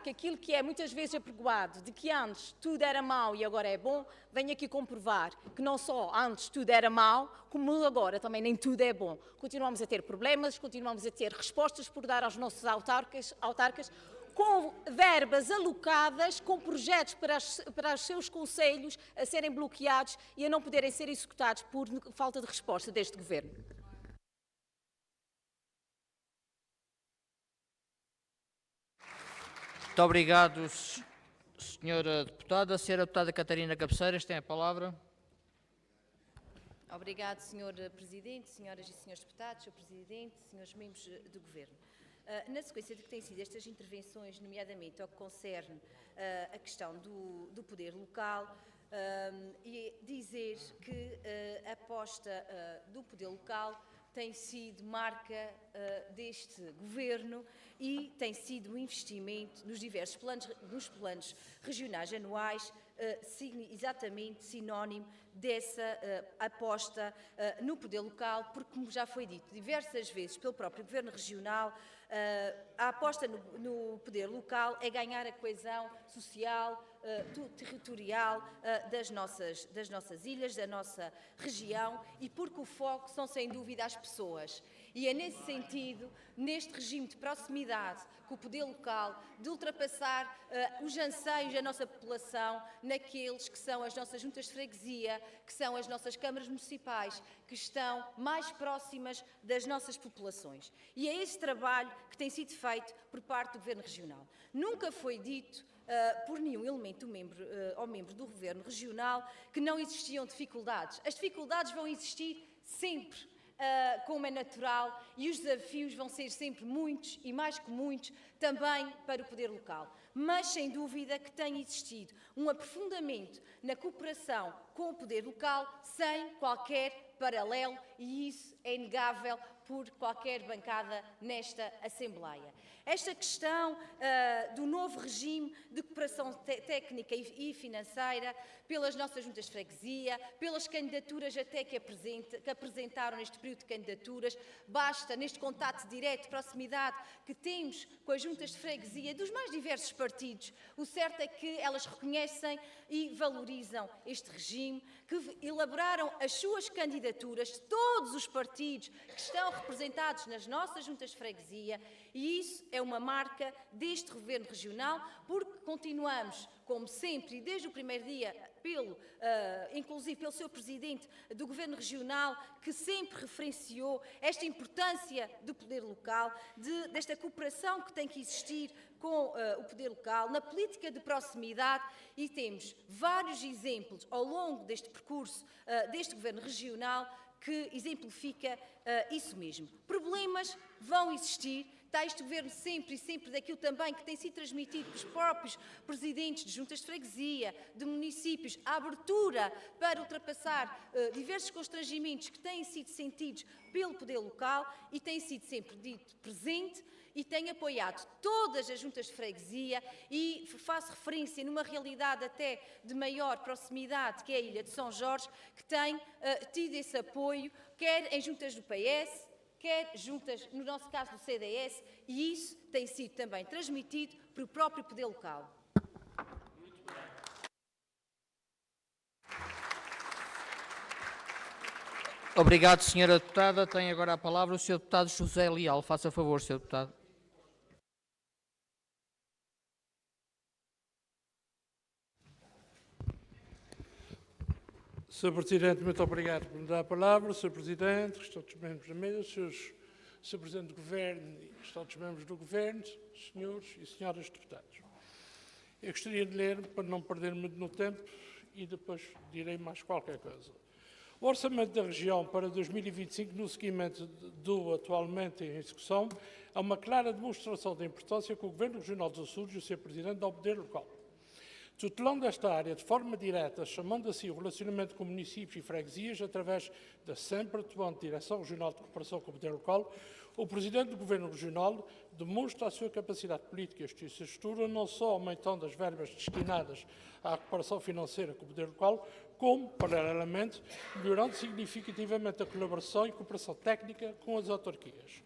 que aquilo que é muitas vezes apregoado, de que antes tudo era mau e agora é bom, venho aqui comprovar que não só antes tudo era mau, como agora também nem tudo é bom. Continuamos a ter problemas, continuamos a ter respostas por dar aos nossos autarcas com verbas alocadas, com projetos para os seus concelhos a serem bloqueados e a não poderem ser executados por falta de resposta deste Governo. Muito obrigado, senhora deputada. A senhora deputada Catarina Cabeceiras tem a palavra. Obrigado, Sr. Presidente, senhoras e senhores deputados, Sr. Presidente, senhores membros do Governo. Na sequência de que têm sido estas intervenções, nomeadamente ao que concerne a questão do poder local, e dizer que a aposta do poder local tem sido marca deste Governo e tem sido um investimento nos diversos planos regionais anuais, exatamente sinónimo dessa aposta no poder local, porque, como já foi dito diversas vezes pelo próprio Governo Regional, a aposta no poder local é ganhar a coesão social, territorial das nossas ilhas, da nossa região, e porque o foco são, sem dúvida, as pessoas. E é nesse sentido, neste regime de proximidade com o poder local, de ultrapassar os anseios da nossa população naqueles que são as nossas juntas de freguesia, que são as nossas câmaras municipais, que estão mais próximas das nossas populações. E é esse trabalho que tem sido feito por parte do Governo Regional. Nunca foi dito por nenhum elemento ou membro do Governo Regional que não existiam dificuldades. As dificuldades vão existir sempre, como é natural, e os desafios vão ser sempre muitos e mais que muitos também para o poder local. Mas, sem dúvida, que tem existido um aprofundamento na cooperação com o poder local sem qualquer paralelo, e isso é inegável por qualquer bancada nesta Assembleia. Esta questão do novo regime de cooperação técnica e financeira pelas nossas juntas de freguesia, pelas candidaturas até que apresentaram neste período de candidaturas, basta neste contato direto, proximidade que temos com as juntas de freguesia dos mais diversos partidos. O certo é que elas reconhecem e valorizam este regime, que elaboraram as suas candidaturas de todos os partidos que estão representados nas nossas juntas de freguesia, e isso é uma marca deste Governo Regional, porque continuamos, como sempre, e desde o primeiro dia, inclusive pelo seu Presidente do Governo Regional, que sempre referenciou esta importância do poder local, desta cooperação que tem que existir com o poder local, na política de proximidade, e temos vários exemplos ao longo deste percurso deste Governo Regional que exemplifica isso mesmo. Problemas vão existir. Está este Governo sempre daquilo também que tem sido transmitido pelos próprios presidentes de juntas de freguesia, de municípios, a abertura para ultrapassar diversos constrangimentos que têm sido sentidos pelo poder local, e tem sido sempre dito presente e tem apoiado todas as juntas de freguesia, e faço referência numa realidade até de maior proximidade, que é a Ilha de São Jorge, que tem tido esse apoio, quer em juntas do PS, quer juntas, no nosso caso, do CDS, e isso tem sido também transmitido pelo próprio poder local. Obrigado, senhora deputada. Tem agora a palavra o senhor deputado José Leal. Faça favor, senhor deputado. Sr. Presidente, muito obrigado por me dar a palavra. Sr. Presidente, restantes membros da mesa, Sr. Presidente do Governo e restantes membros do Governo, senhores e senhoras deputados. Eu gostaria de ler, para não perder muito no tempo, e depois direi mais qualquer coisa. O Orçamento da Região para 2025, no seguimento do atualmente em execução, é uma clara demonstração da importância que o Governo Regional dos Açores e o seu Presidente dão ao poder local. tutelando esta área de forma direta, chamando assim o relacionamento com municípios e freguesias através da sempre atuante Direção Regional de Cooperação com o Poder Local, o Presidente do Governo Regional demonstra a sua capacidade política e estrutura, não só aumentando as verbas destinadas à cooperação financeira com o Poder Local, como, paralelamente, melhorando significativamente a colaboração e cooperação técnica com as autarquias.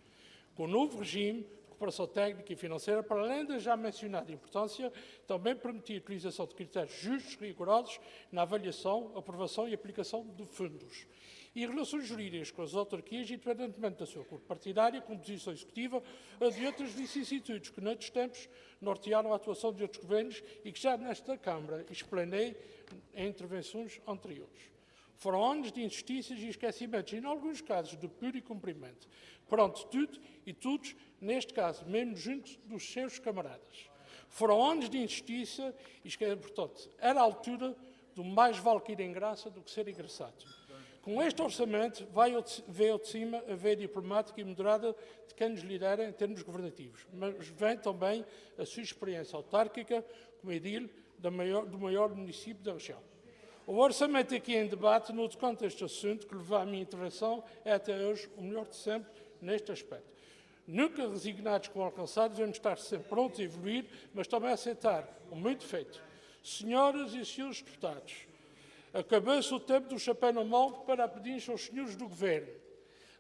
Com o novo regime de cooperação técnica e financeira, para além da já mencionada importância, também permitia a utilização de critérios justos e rigorosos na avaliação, aprovação e aplicação de fundos. E relações jurídicas com as autarquias, independentemente da sua cor partidária, composição executiva ou de outras vicissitudes que, noutros tempos, nortearam a atuação de outros governos e que já nesta Câmara explanei em intervenções anteriores. Foram anos de injustiças e esquecimentos, e, em alguns casos, de puro incumprimento, perante tudo e todos, neste caso, mesmo junto dos seus camaradas. Foram anos de injustiça e, portanto, era a altura do mais vale cair em graça do que ser engraçado. Com este orçamento, veio de cima a veia diplomática e moderada de quem nos lidera em termos governativos, mas vem também a sua experiência autárquica como edil do maior município da região. O orçamento aqui em debate, no decante deste assunto, que levou à minha intervenção, é até hoje o melhor de sempre neste aspecto. Nunca resignados com o alcançado, devemos estar sempre prontos a evoluir, mas também a aceitar o muito feito. Senhoras e senhores deputados, acabou-se o tempo do chapéu na mão para pedir aos senhores do Governo.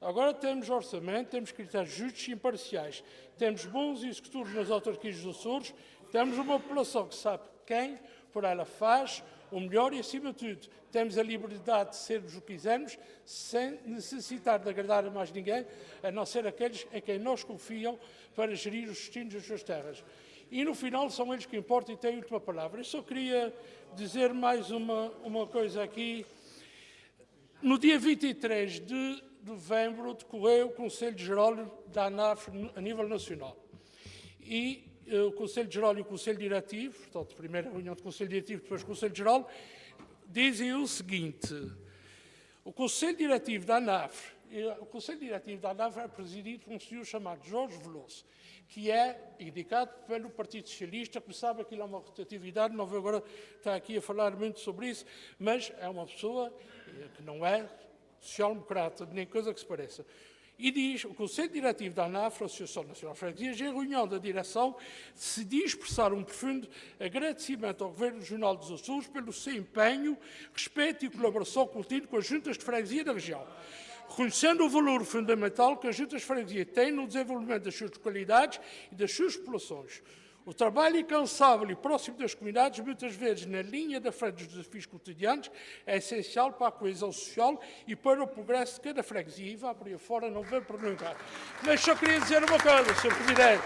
Agora temos orçamento, temos critérios justos e imparciais, temos bons executores nas autarquias dos Açores, temos uma população que sabe quem por ela faz o melhor e, acima de tudo, temos a liberdade de sermos o que quisermos, sem necessitar de agradar a mais ninguém, a não ser aqueles em quem nós confiam para gerir os destinos das suas terras. E, no final, são eles que importam e têm a última palavra. Eu só queria dizer mais uma coisa aqui. No dia 23 de novembro, decorreu o Conselho Geral da ANAF a nível nacional. E o Conselho Geral e o Conselho Diretivo, portanto, primeira reunião do Conselho Diretivo, depois do Conselho Geral, dizem o seguinte: o Conselho Diretivo da ANAF, é presidido por um senhor chamado Jorge Veloso, que é indicado pelo Partido Socialista. Como sabe, aquilo é uma rotatividade, não vou agora estar aqui a falar muito sobre isso, mas é uma pessoa que não é social-democrata, nem coisa que se pareça. E diz, o Conselho Diretivo da ANAF, Associação Nacional de Freguesias, em reunião da direção, decidiu expressar um profundo agradecimento ao Governo Regional dos Açores pelo seu empenho, respeito e colaboração contínua com as juntas de freguesia da região, reconhecendo o valor fundamental que as juntas de freguesia têm no desenvolvimento das suas localidades e das suas populações. O trabalho incansável e próximo das comunidades, muitas vezes na linha da frente dos desafios cotidianos, é essencial para a coesão social e para o progresso de cada freguesia. E vá por aí fora, não vou prolongar. Mas só queria dizer uma coisa, Sr. Presidente.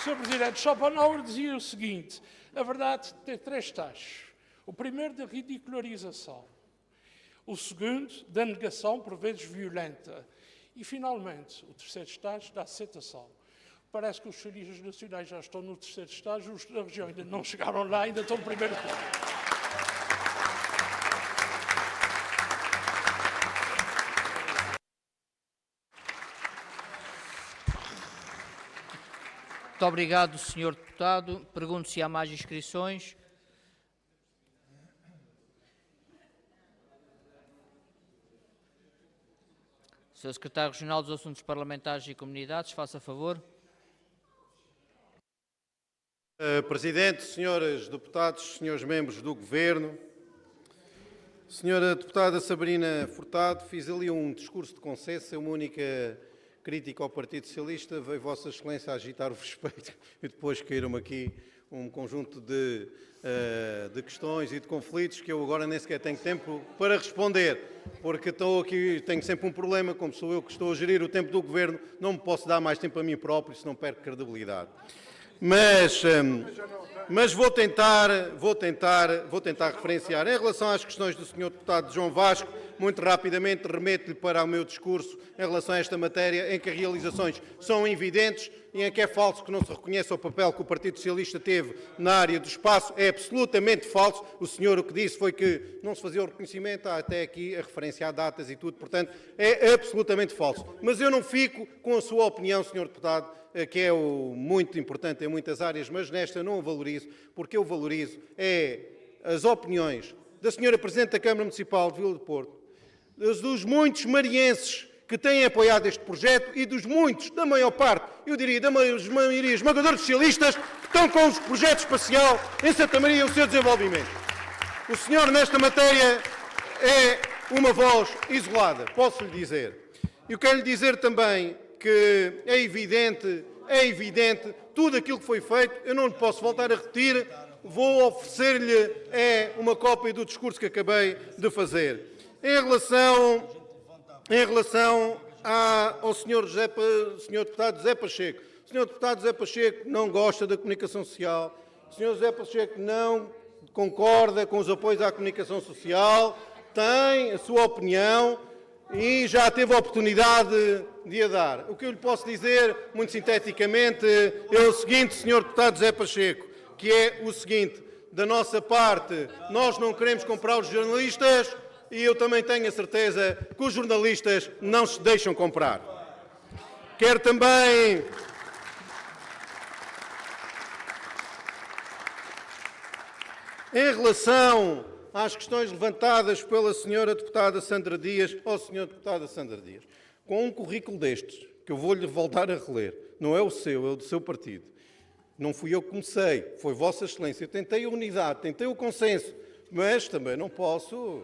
Sr. Presidente, só para não dizer o seguinte: a verdade tem três taxas. O primeiro, da ridicularização. O segundo, da negação, por vezes violenta. E, finalmente, o terceiro estágio da aceitação. Parece que os socialistas nacionais já estão no terceiro estágio, os da região ainda não chegaram lá, ainda estão no primeiro plano. Muito obrigado, Sr. Deputado. Pergunto se há mais inscrições. Sr. Secretário Regional dos Assuntos Parlamentares e Comunidades, faça favor. Presidente, senhores deputados, senhores membros do Governo, senhora deputada Sabrina Furtado, fiz ali um discurso de consenso, uma única crítica ao Partido Socialista, veio Vossa Excelência a agitar o respeito e depois caíram-me aqui um conjunto de questões e de conflitos que eu agora nem sequer tenho tempo para responder, porque estou aqui, tenho sempre um problema, como sou eu que estou a gerir o tempo do Governo, não me posso dar mais tempo a mim próprio, senão perco credibilidade. Mas vou tentar referenciar. Em relação às questões do Sr. Deputado João Vasco, muito rapidamente remeto-lhe para o meu discurso em relação a esta matéria, em que as realizações são evidentes e em que é falso que não se reconheça o papel que o Partido Socialista teve na área do espaço. É absolutamente falso. O senhor o que disse foi que não se fazia o reconhecimento, há até aqui a referência a datas e tudo, portanto, é absolutamente falso. Mas eu não fico com a sua opinião, senhor deputado, que é muito importante em muitas áreas, mas nesta não o valorizo, porque eu valorizo as opiniões da senhora Presidente da Câmara Municipal de Vila do Porto, dos muitos marienses que têm apoiado este projeto e dos muitos, da maior parte, eu diria, da maioria esmagadora socialistas, que estão com o projeto espacial em Santa Maria e o seu desenvolvimento. O senhor, nesta matéria, é uma voz isolada, posso-lhe dizer. Eu quero lhe dizer também que é evidente tudo aquilo que foi feito, eu não lhe posso voltar a repetir, vou oferecer-lhe uma cópia do discurso que acabei de fazer. Em relação ao senhor deputado José Pacheco. O senhor deputado José Pacheco não gosta da comunicação social. O senhor José Pacheco não concorda com os apoios à comunicação social. Tem a sua opinião e já teve a oportunidade de a dar. O que eu lhe posso dizer, muito sinteticamente, é o seguinte, senhor deputado José Pacheco, que é o seguinte: da nossa parte, nós não queremos comprar os jornalistas e eu também tenho a certeza que os jornalistas não se deixam comprar. Quero também em relação às questões levantadas pela senhora deputada Sandra Dias, ao senhor deputado Sandra Dias, com um currículo destes, que eu vou-lhe voltar a reler, não é o seu, é o do seu partido. Não fui eu que comecei, foi Vossa Excelência. Eu tentei a unidade, tentei o consenso, mas também não posso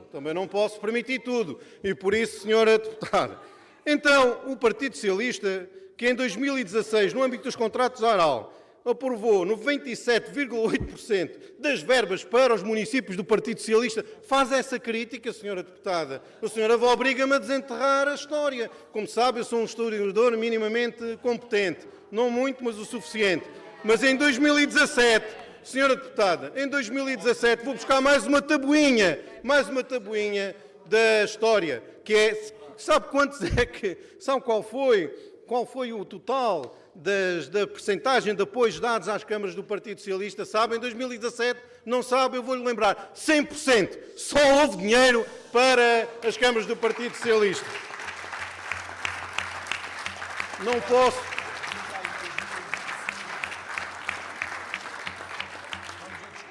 permitir tudo. E por isso, senhora deputada, então o Partido Socialista, que em 2016, no âmbito dos contratos ARAL, aprovou 97,8% das verbas para os municípios do Partido Socialista, faz essa crítica, senhora deputada. A senhora obriga-me a desenterrar a história. Como sabe, eu sou um historiador minimamente competente. Não muito, mas o suficiente. Mas em 2017, senhora deputada, em 2017 vou buscar mais uma tabuinha da história, que é, sabe qual foi o total da percentagem de apoios dados às câmaras do Partido Socialista? Sabe, em 2017, não sabe, eu vou-lhe lembrar, 100%, só houve dinheiro para as câmaras do Partido Socialista. Não posso...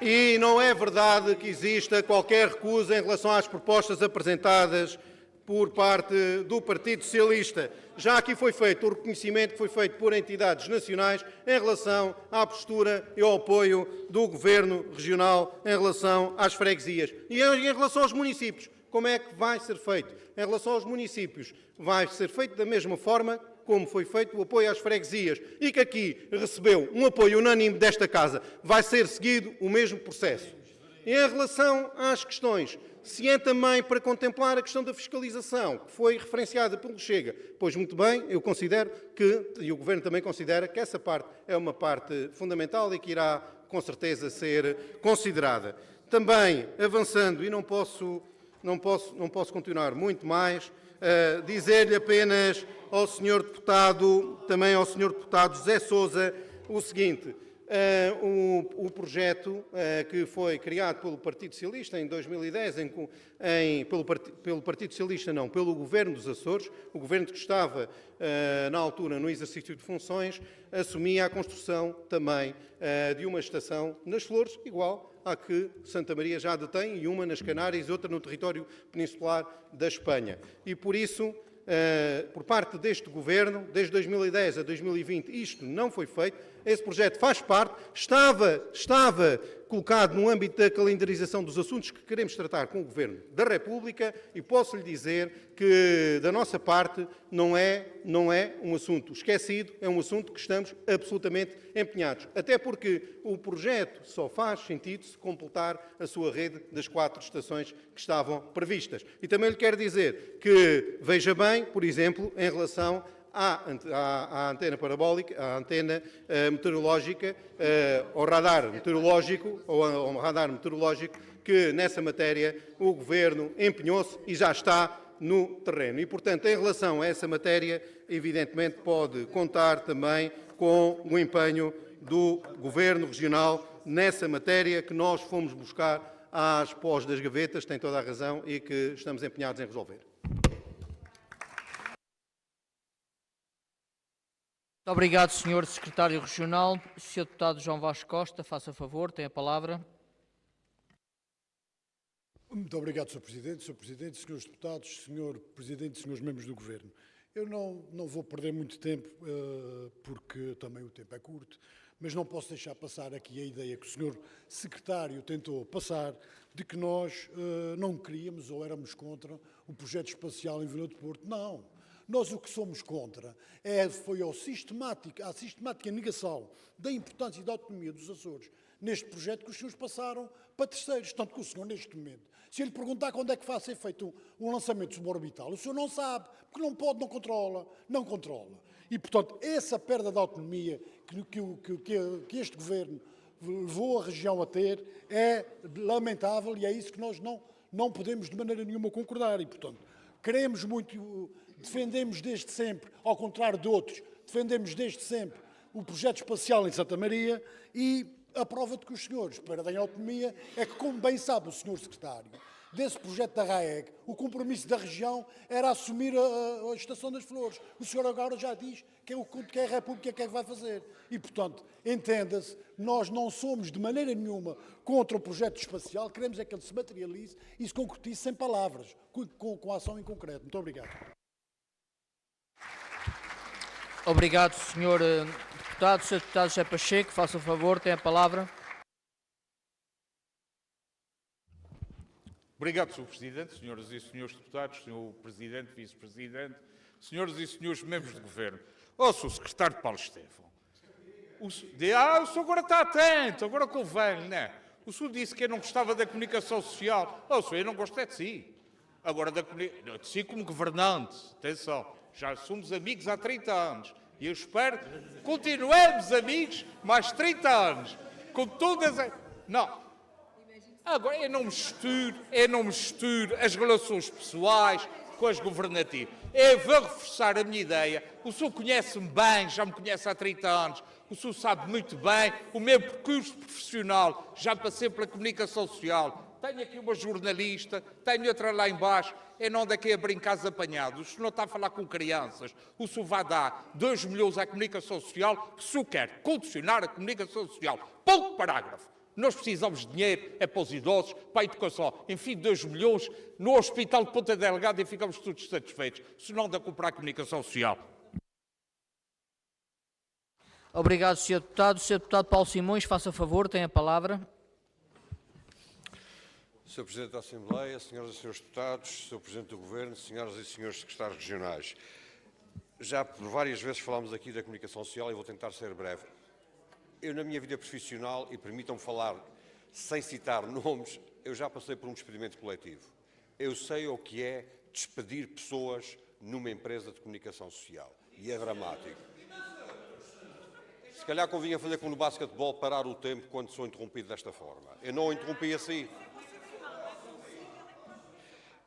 E não é verdade que exista qualquer recusa em relação às propostas apresentadas por parte do Partido Socialista. Já aqui foi feito o reconhecimento que foi feito por entidades nacionais em relação à postura e ao apoio do Governo Regional em relação às freguesias. E em relação aos municípios, como é que vai ser feito? Em relação aos municípios, vai ser feito da mesma forma como foi feito o apoio às freguesias e que aqui recebeu um apoio unânime desta Casa. Vai ser seguido o mesmo processo. E em relação às questões, se é também para contemplar a questão da fiscalização, que foi referenciada pelo Chega. Pois muito bem, eu considero que, e o Governo também considera, que essa parte é uma parte fundamental e que irá, com certeza, ser considerada. Também, avançando, e não posso continuar muito mais, dizer-lhe apenas ao senhor deputado, também ao senhor deputado José Sousa, o seguinte: o projeto que foi criado pelo Partido Socialista em 2010, pelo Partido Socialista não, pelo Governo dos Açores, o Governo que estava na altura no exercício de funções, assumia a construção também de uma estação nas Flores, igual à que Santa Maria já detém, e uma nas Canárias e outra no território peninsular da Espanha. E por isso, por parte deste Governo, desde 2010 a 2020, isto não foi feito. Esse projeto faz parte, estava colocado no âmbito da calendarização dos assuntos que queremos tratar com o Governo da República e posso-lhe dizer que, da nossa parte, não é um assunto esquecido, é um assunto que estamos absolutamente empenhados. Até porque o projeto só faz sentido se completar a sua rede das 4 estações que estavam previstas. E também lhe quero dizer que, veja bem, por exemplo, em relação à antena parabólica, à antena meteorológica, ao radar meteorológico que nessa matéria o Governo empenhou-se e já está no terreno. E, portanto, em relação a essa matéria, evidentemente pode contar também com o empenho do Governo Regional nessa matéria que nós fomos buscar às pós das gavetas, tem toda a razão, e que estamos empenhados em resolver. Muito obrigado, Sr. Secretário Regional. Sr. Deputado João Vasco Costa, faça favor, tem a palavra. Muito obrigado, Sr. Presidente. Sr. Presidente, Srs. Deputados, Sr. Presidente e Srs. Membros do Governo. Eu não vou perder muito tempo, porque também o tempo é curto, mas não posso deixar passar aqui a ideia que o Sr. Secretário tentou passar de que nós não queríamos ou éramos contra o projeto espacial em Vila do Porto. Não. Nós o que somos contra foi a sistemática negação da importância e da autonomia dos Açores neste projeto que os senhores passaram para terceiros. Tanto que o senhor, neste momento, se ele perguntar quando é que vai ser feito um lançamento suborbital, o senhor não sabe, porque não pode, não controla. E, portanto, essa perda de autonomia que este Governo levou a região a ter é lamentável e é isso que nós não podemos de maneira nenhuma concordar. E, portanto, queremos muito, defendemos desde sempre, ao contrário de outros, defendemos desde sempre o projeto espacial em Santa Maria e a prova de que os senhores perdem a autonomia é que, como bem sabe o senhor secretário, desse projeto da RAEG, o compromisso da região era assumir a Estação das Flores. O senhor agora já diz que é a República que é que vai fazer. E, portanto, entenda-se, nós não somos de maneira nenhuma contra o projeto espacial, queremos é que ele se materialize e se concretize sem palavras, com ação em concreto. Muito obrigado. Obrigado, Sr. Deputado. Sr. Deputado José Pacheco, faça favor, tem a palavra. Obrigado, Sr. Presidente, senhoras e senhores deputados, Sr. Presidente, Vice-Presidente, senhoras e senhores membros do Governo. Sr. Secretário Paulo Estevão. O senhor agora está atento, agora convém, não é? O senhor disse que eu não gostava da comunicação social. Senhor, eu não gosto é de si. Agora, de si como governante, atenção, já somos amigos há 30 anos. E eu espero que continuemos amigos mais 30 anos. Com todas as... Não. Agora, eu não misturo as relações pessoais com as governativas. Eu vou reforçar a minha ideia. O senhor conhece-me bem, já me conhece há 30 anos. O senhor sabe muito bem o meu percurso profissional. Já passei pela comunicação social. Tenho aqui uma jornalista, tenho outra lá embaixo. Eu não ando aqui a brincar apanhados. O senhor não está a falar com crianças. O senhor vai dar 2 milhões à comunicação social. Se o senhor quer condicionar a comunicação social. Ponto parágrafo. Nós precisamos de dinheiro, é para os idosos, para a educação. Enfim, 2 milhões no Hospital de Ponta Delgada e ficamos todos satisfeitos. Se não dá a comprar a comunicação social. Obrigado, Sr. Deputado. Sr. Deputado Paulo Simões, faça favor, tem a palavra. Sr. Presidente da Assembleia, senhoras e senhores deputados, Sr. Presidente do Governo, senhoras e senhores secretários regionais. Já por várias vezes falámos aqui da comunicação social e vou tentar ser breve. Eu, na minha vida profissional, e permitam-me falar sem citar nomes, eu já passei por um despedimento coletivo. Eu sei o que é despedir pessoas numa empresa de comunicação social. E é dramático. Se calhar convinha fazer como no basquetebol, parar o tempo quando sou interrompido desta forma. Eu não o interrompi assim.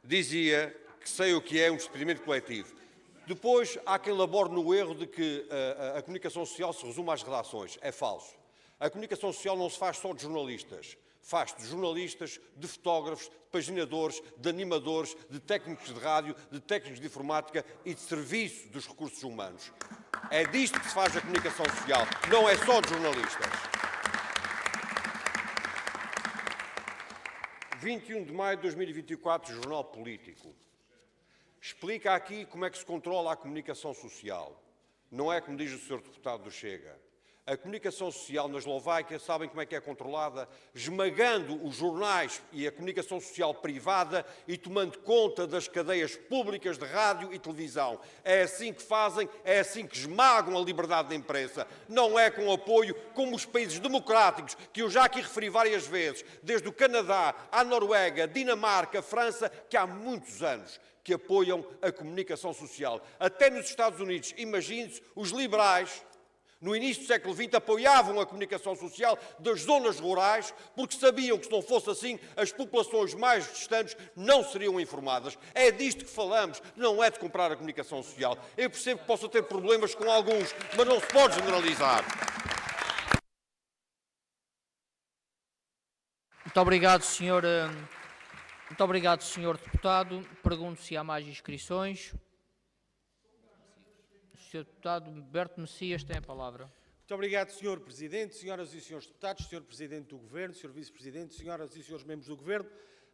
Dizia que sei o que é um despedimento coletivo. Depois, há quem labore no erro de que a comunicação social se resume às redações. É falso. A comunicação social não se faz só de jornalistas. Faz-se de jornalistas, de fotógrafos, de paginadores, de animadores, de técnicos de rádio, de técnicos de informática e de serviço dos recursos humanos. É disto que se faz a comunicação social. Não é só de jornalistas. 21 de maio de 2024, Jornal Político. Explica aqui como é que se controla a comunicação social. Não é como diz o Sr. Deputado do Chega. A comunicação social na Eslováquia, sabem como é que é controlada? Esmagando os jornais e a comunicação social privada e tomando conta das cadeias públicas de rádio e televisão. É assim que fazem, é assim que esmagam a liberdade da imprensa. Não é com apoio como os países democráticos, que eu já aqui referi várias vezes, desde o Canadá, à Noruega, Dinamarca, França, que há muitos anos que apoiam a comunicação social. Até nos Estados Unidos, imagine-se, os liberais No início do século XX apoiavam a comunicação social das zonas rurais porque sabiam que se não fosse assim as populações mais distantes não seriam informadas. É disto que falamos, não é de comprar a comunicação social. Eu percebo que possa ter problemas com alguns, mas não se pode generalizar. Muito obrigado, senhor deputado. Pergunto se há mais inscrições. O senhor deputado Berto Messias tem a palavra. Muito obrigado, Sr. Presidente, senhoras e senhores deputados, Sr. Presidente do Governo, Sr. Vice-Presidente, senhoras e senhores membros do Governo,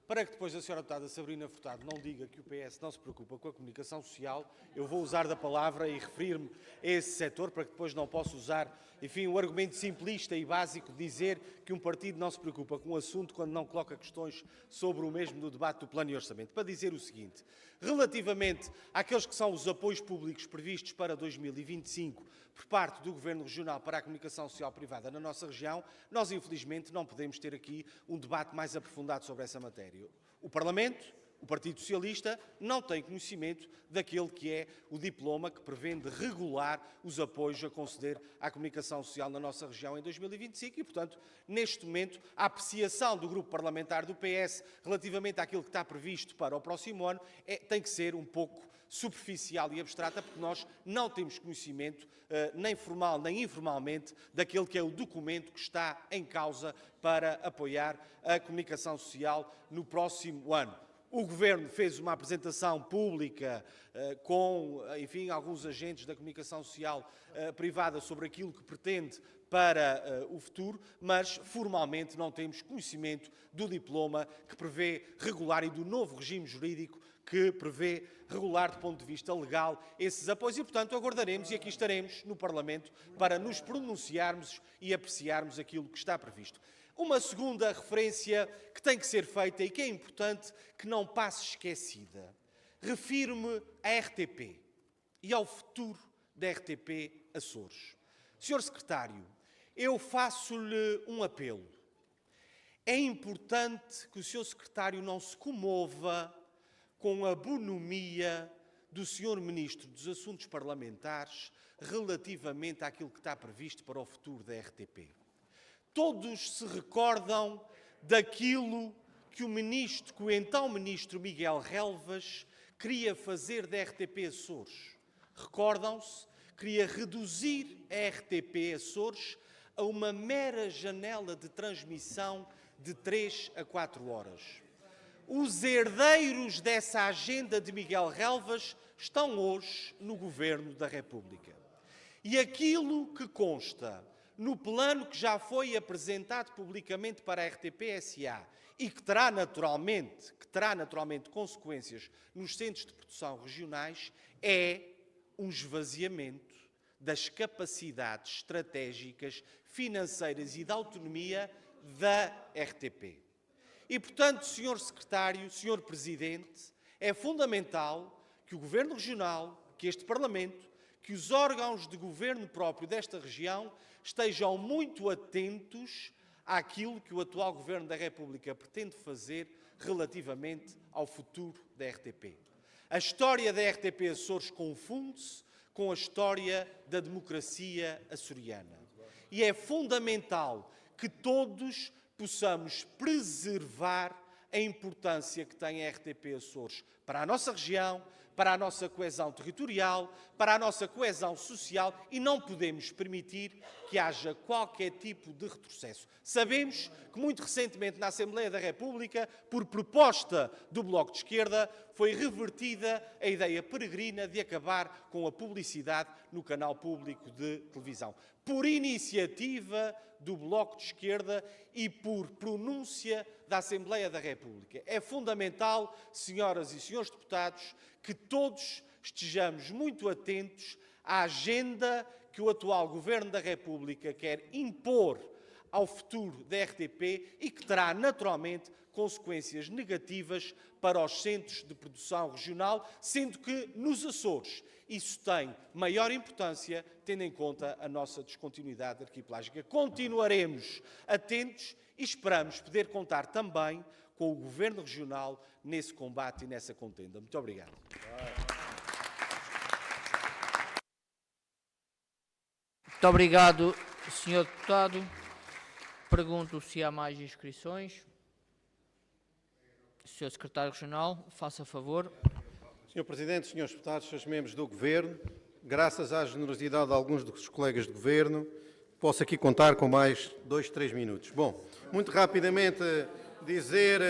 para que depois a senhora deputada Sabrina Furtado não diga que o PS não se preocupa com a comunicação social, eu vou usar da palavra e referir-me a esse setor, para que depois não possa usar, enfim, o argumento simplista e básico de dizer que um partido não se preocupa com o assunto quando não coloca questões sobre o mesmo no debate do Plano e Orçamento. Para dizer o seguinte, relativamente àqueles que são os apoios públicos previstos para 2025 por parte do Governo Regional para a comunicação social privada na nossa região, nós infelizmente não podemos ter aqui um debate mais aprofundado sobre essa matéria. O Parlamento, o Partido Socialista, não tem conhecimento daquele que é o diploma que prevê de regular os apoios a conceder à comunicação social na nossa região em 2025 e, portanto, neste momento, a apreciação do grupo parlamentar do PS relativamente àquilo que está previsto para o próximo ano tem que ser um pouco superficial e abstrata, porque nós não temos conhecimento, nem formal nem informalmente, daquele que é o documento que está em causa para apoiar a comunicação social no próximo ano. O Governo fez uma apresentação pública com, enfim, alguns agentes da comunicação social privada sobre aquilo que pretende para o futuro, mas formalmente não temos conhecimento do diploma que prevê regular e do novo regime jurídico que prevê regular do ponto de vista legal esses apoios e, portanto, aguardaremos e aqui estaremos no Parlamento para nos pronunciarmos e apreciarmos aquilo que está previsto. Uma segunda referência que tem que ser feita e que é importante que não passe esquecida. Refiro-me à RTP e ao futuro da RTP Açores. Senhor Secretário, eu faço-lhe um apelo. É importante que o Sr. Secretário não se comova com a bonomia do Sr. Ministro dos Assuntos Parlamentares relativamente àquilo que está previsto para o futuro da RTP. Todos se recordam daquilo que o então Ministro Miguel Relvas queria fazer da RTP Açores. Recordam-se? Queria reduzir a RTP Açores a uma mera janela de transmissão de 3 a 4 horas. Os herdeiros dessa agenda de Miguel Relvas estão hoje no Governo da República. E aquilo que consta no plano que já foi apresentado publicamente para a RTP-SA e que terá naturalmente consequências nos centros de produção regionais, é um esvaziamento das capacidades estratégicas, financeiras e de autonomia da RTP. E, portanto, Sr. Secretário, Sr. Presidente, é fundamental que o Governo Regional, que este Parlamento, que os órgãos de governo próprio desta região estejam muito atentos àquilo que o atual Governo da República pretende fazer relativamente ao futuro da RTP. A história da RTP Açores confunde-se com a história da democracia açoriana. E é fundamental que todos possamos preservar a importância que tem a RTP Açores para a nossa região, para a nossa coesão territorial, para a nossa coesão social e não podemos permitir que haja qualquer tipo de retrocesso. Sabemos que muito recentemente na Assembleia da República, por proposta do Bloco de Esquerda, foi revertida a ideia peregrina de acabar com a publicidade no canal público de televisão. Por iniciativa do Bloco de Esquerda e por pronúncia da Assembleia da República. É fundamental, senhoras e senhores deputados, que todos estejamos muito atentos à agenda que o atual Governo da República quer impor ao futuro da RTP e que terá, naturalmente, consequências negativas para os centros de produção regional, sendo que nos Açores isso tem maior importância, tendo em conta a nossa descontinuidade arquipelágica. Continuaremos atentos e esperamos poder contar também com o Governo Regional nesse combate e nessa contenda. Muito obrigado. Muito Muito obrigado, Sr. Deputado. Pergunto se há mais inscrições. Sr. Secretário Regional, faça favor. Sr. Presidente, Srs. Deputados, Srs. Membros do Governo, graças à generosidade de alguns dos colegas de Governo, posso aqui contar com mais 2, 3 minutos. Bom, muito rapidamente dizer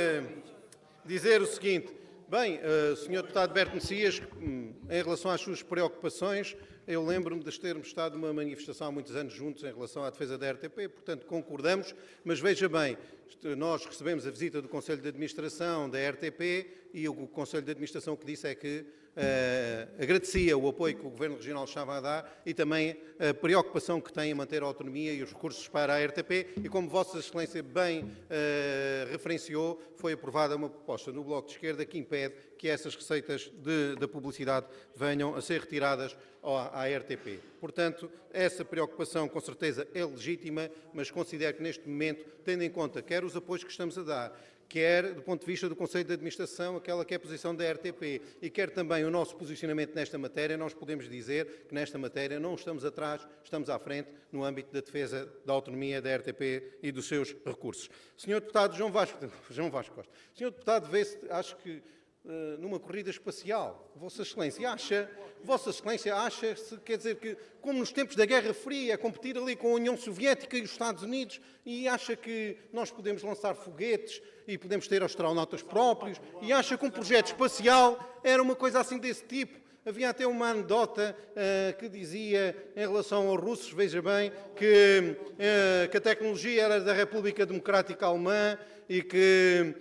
o seguinte. Bem, Sr. Deputado Berto Messias, em relação às suas preocupações, eu lembro-me de termos estado numa manifestação há muitos anos juntos em relação à defesa da RTP, portanto concordamos, mas veja bem, nós recebemos a visita do Conselho de Administração da RTP e o Conselho de Administração que disse é que agradecia o apoio que o Governo Regional estava a dar e também a preocupação que tem em manter a autonomia e os recursos para a RTP e como Vossa Excelência bem referenciou, foi aprovada uma proposta no Bloco de Esquerda que impede que essas receitas da publicidade venham a ser retiradas à RTP. Portanto, essa preocupação com certeza é legítima, mas considero que neste momento, tendo em conta quer os apoios que estamos a dar, quer do ponto de vista do Conselho de Administração, aquela que é a posição da RTP, e quer também o nosso posicionamento nesta matéria, nós podemos dizer que nesta matéria não estamos atrás, estamos à frente no âmbito da defesa da autonomia da RTP e dos seus recursos. Sr. Deputado João Vasco Costa, Sr. Deputado vê-se, acho que numa corrida espacial. Vossa Excelência acha, quer dizer, que como nos tempos da Guerra Fria, competir ali com a União Soviética e os Estados Unidos, e acha que nós podemos lançar foguetes e podemos ter astronautas próprios, e acha que um projeto espacial era uma coisa assim desse tipo. Havia até uma anedota que dizia, em relação aos russos, veja bem, que a tecnologia era da República Democrática Alemã e que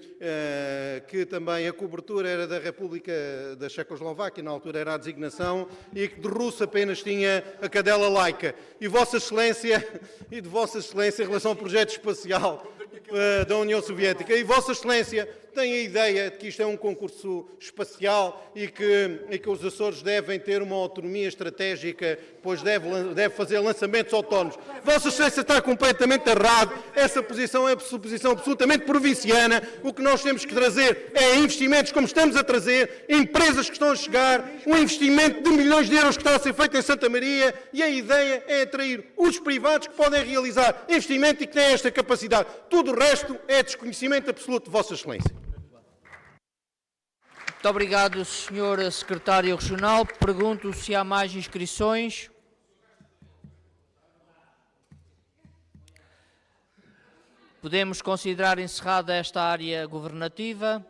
também a cobertura era da República da Checoslováquia, na altura era a designação, e que de russo apenas tinha a cadela laica. E Vossa Excelência, em relação ao projeto espacial da União Soviética, e Vossa Excelência tem a ideia de que isto é um concurso espacial e que os Açores devem ter uma autonomia estratégica, pois deve fazer lançamentos autónomos. Vossa Excelência está completamente errado. Essa posição é uma posição absolutamente provinciana. O que nós temos que trazer é investimentos como estamos a trazer, empresas que estão a chegar, um investimento de milhões de euros que está a ser feito em Santa Maria, e a ideia é atrair os privados que podem realizar investimento e que têm esta capacidade. Tudo o resto é desconhecimento absoluto de Vossa Excelência. Muito obrigado, Sr. Secretário Regional. Pergunto se há mais inscrições. Podemos considerar encerrada esta área governativa.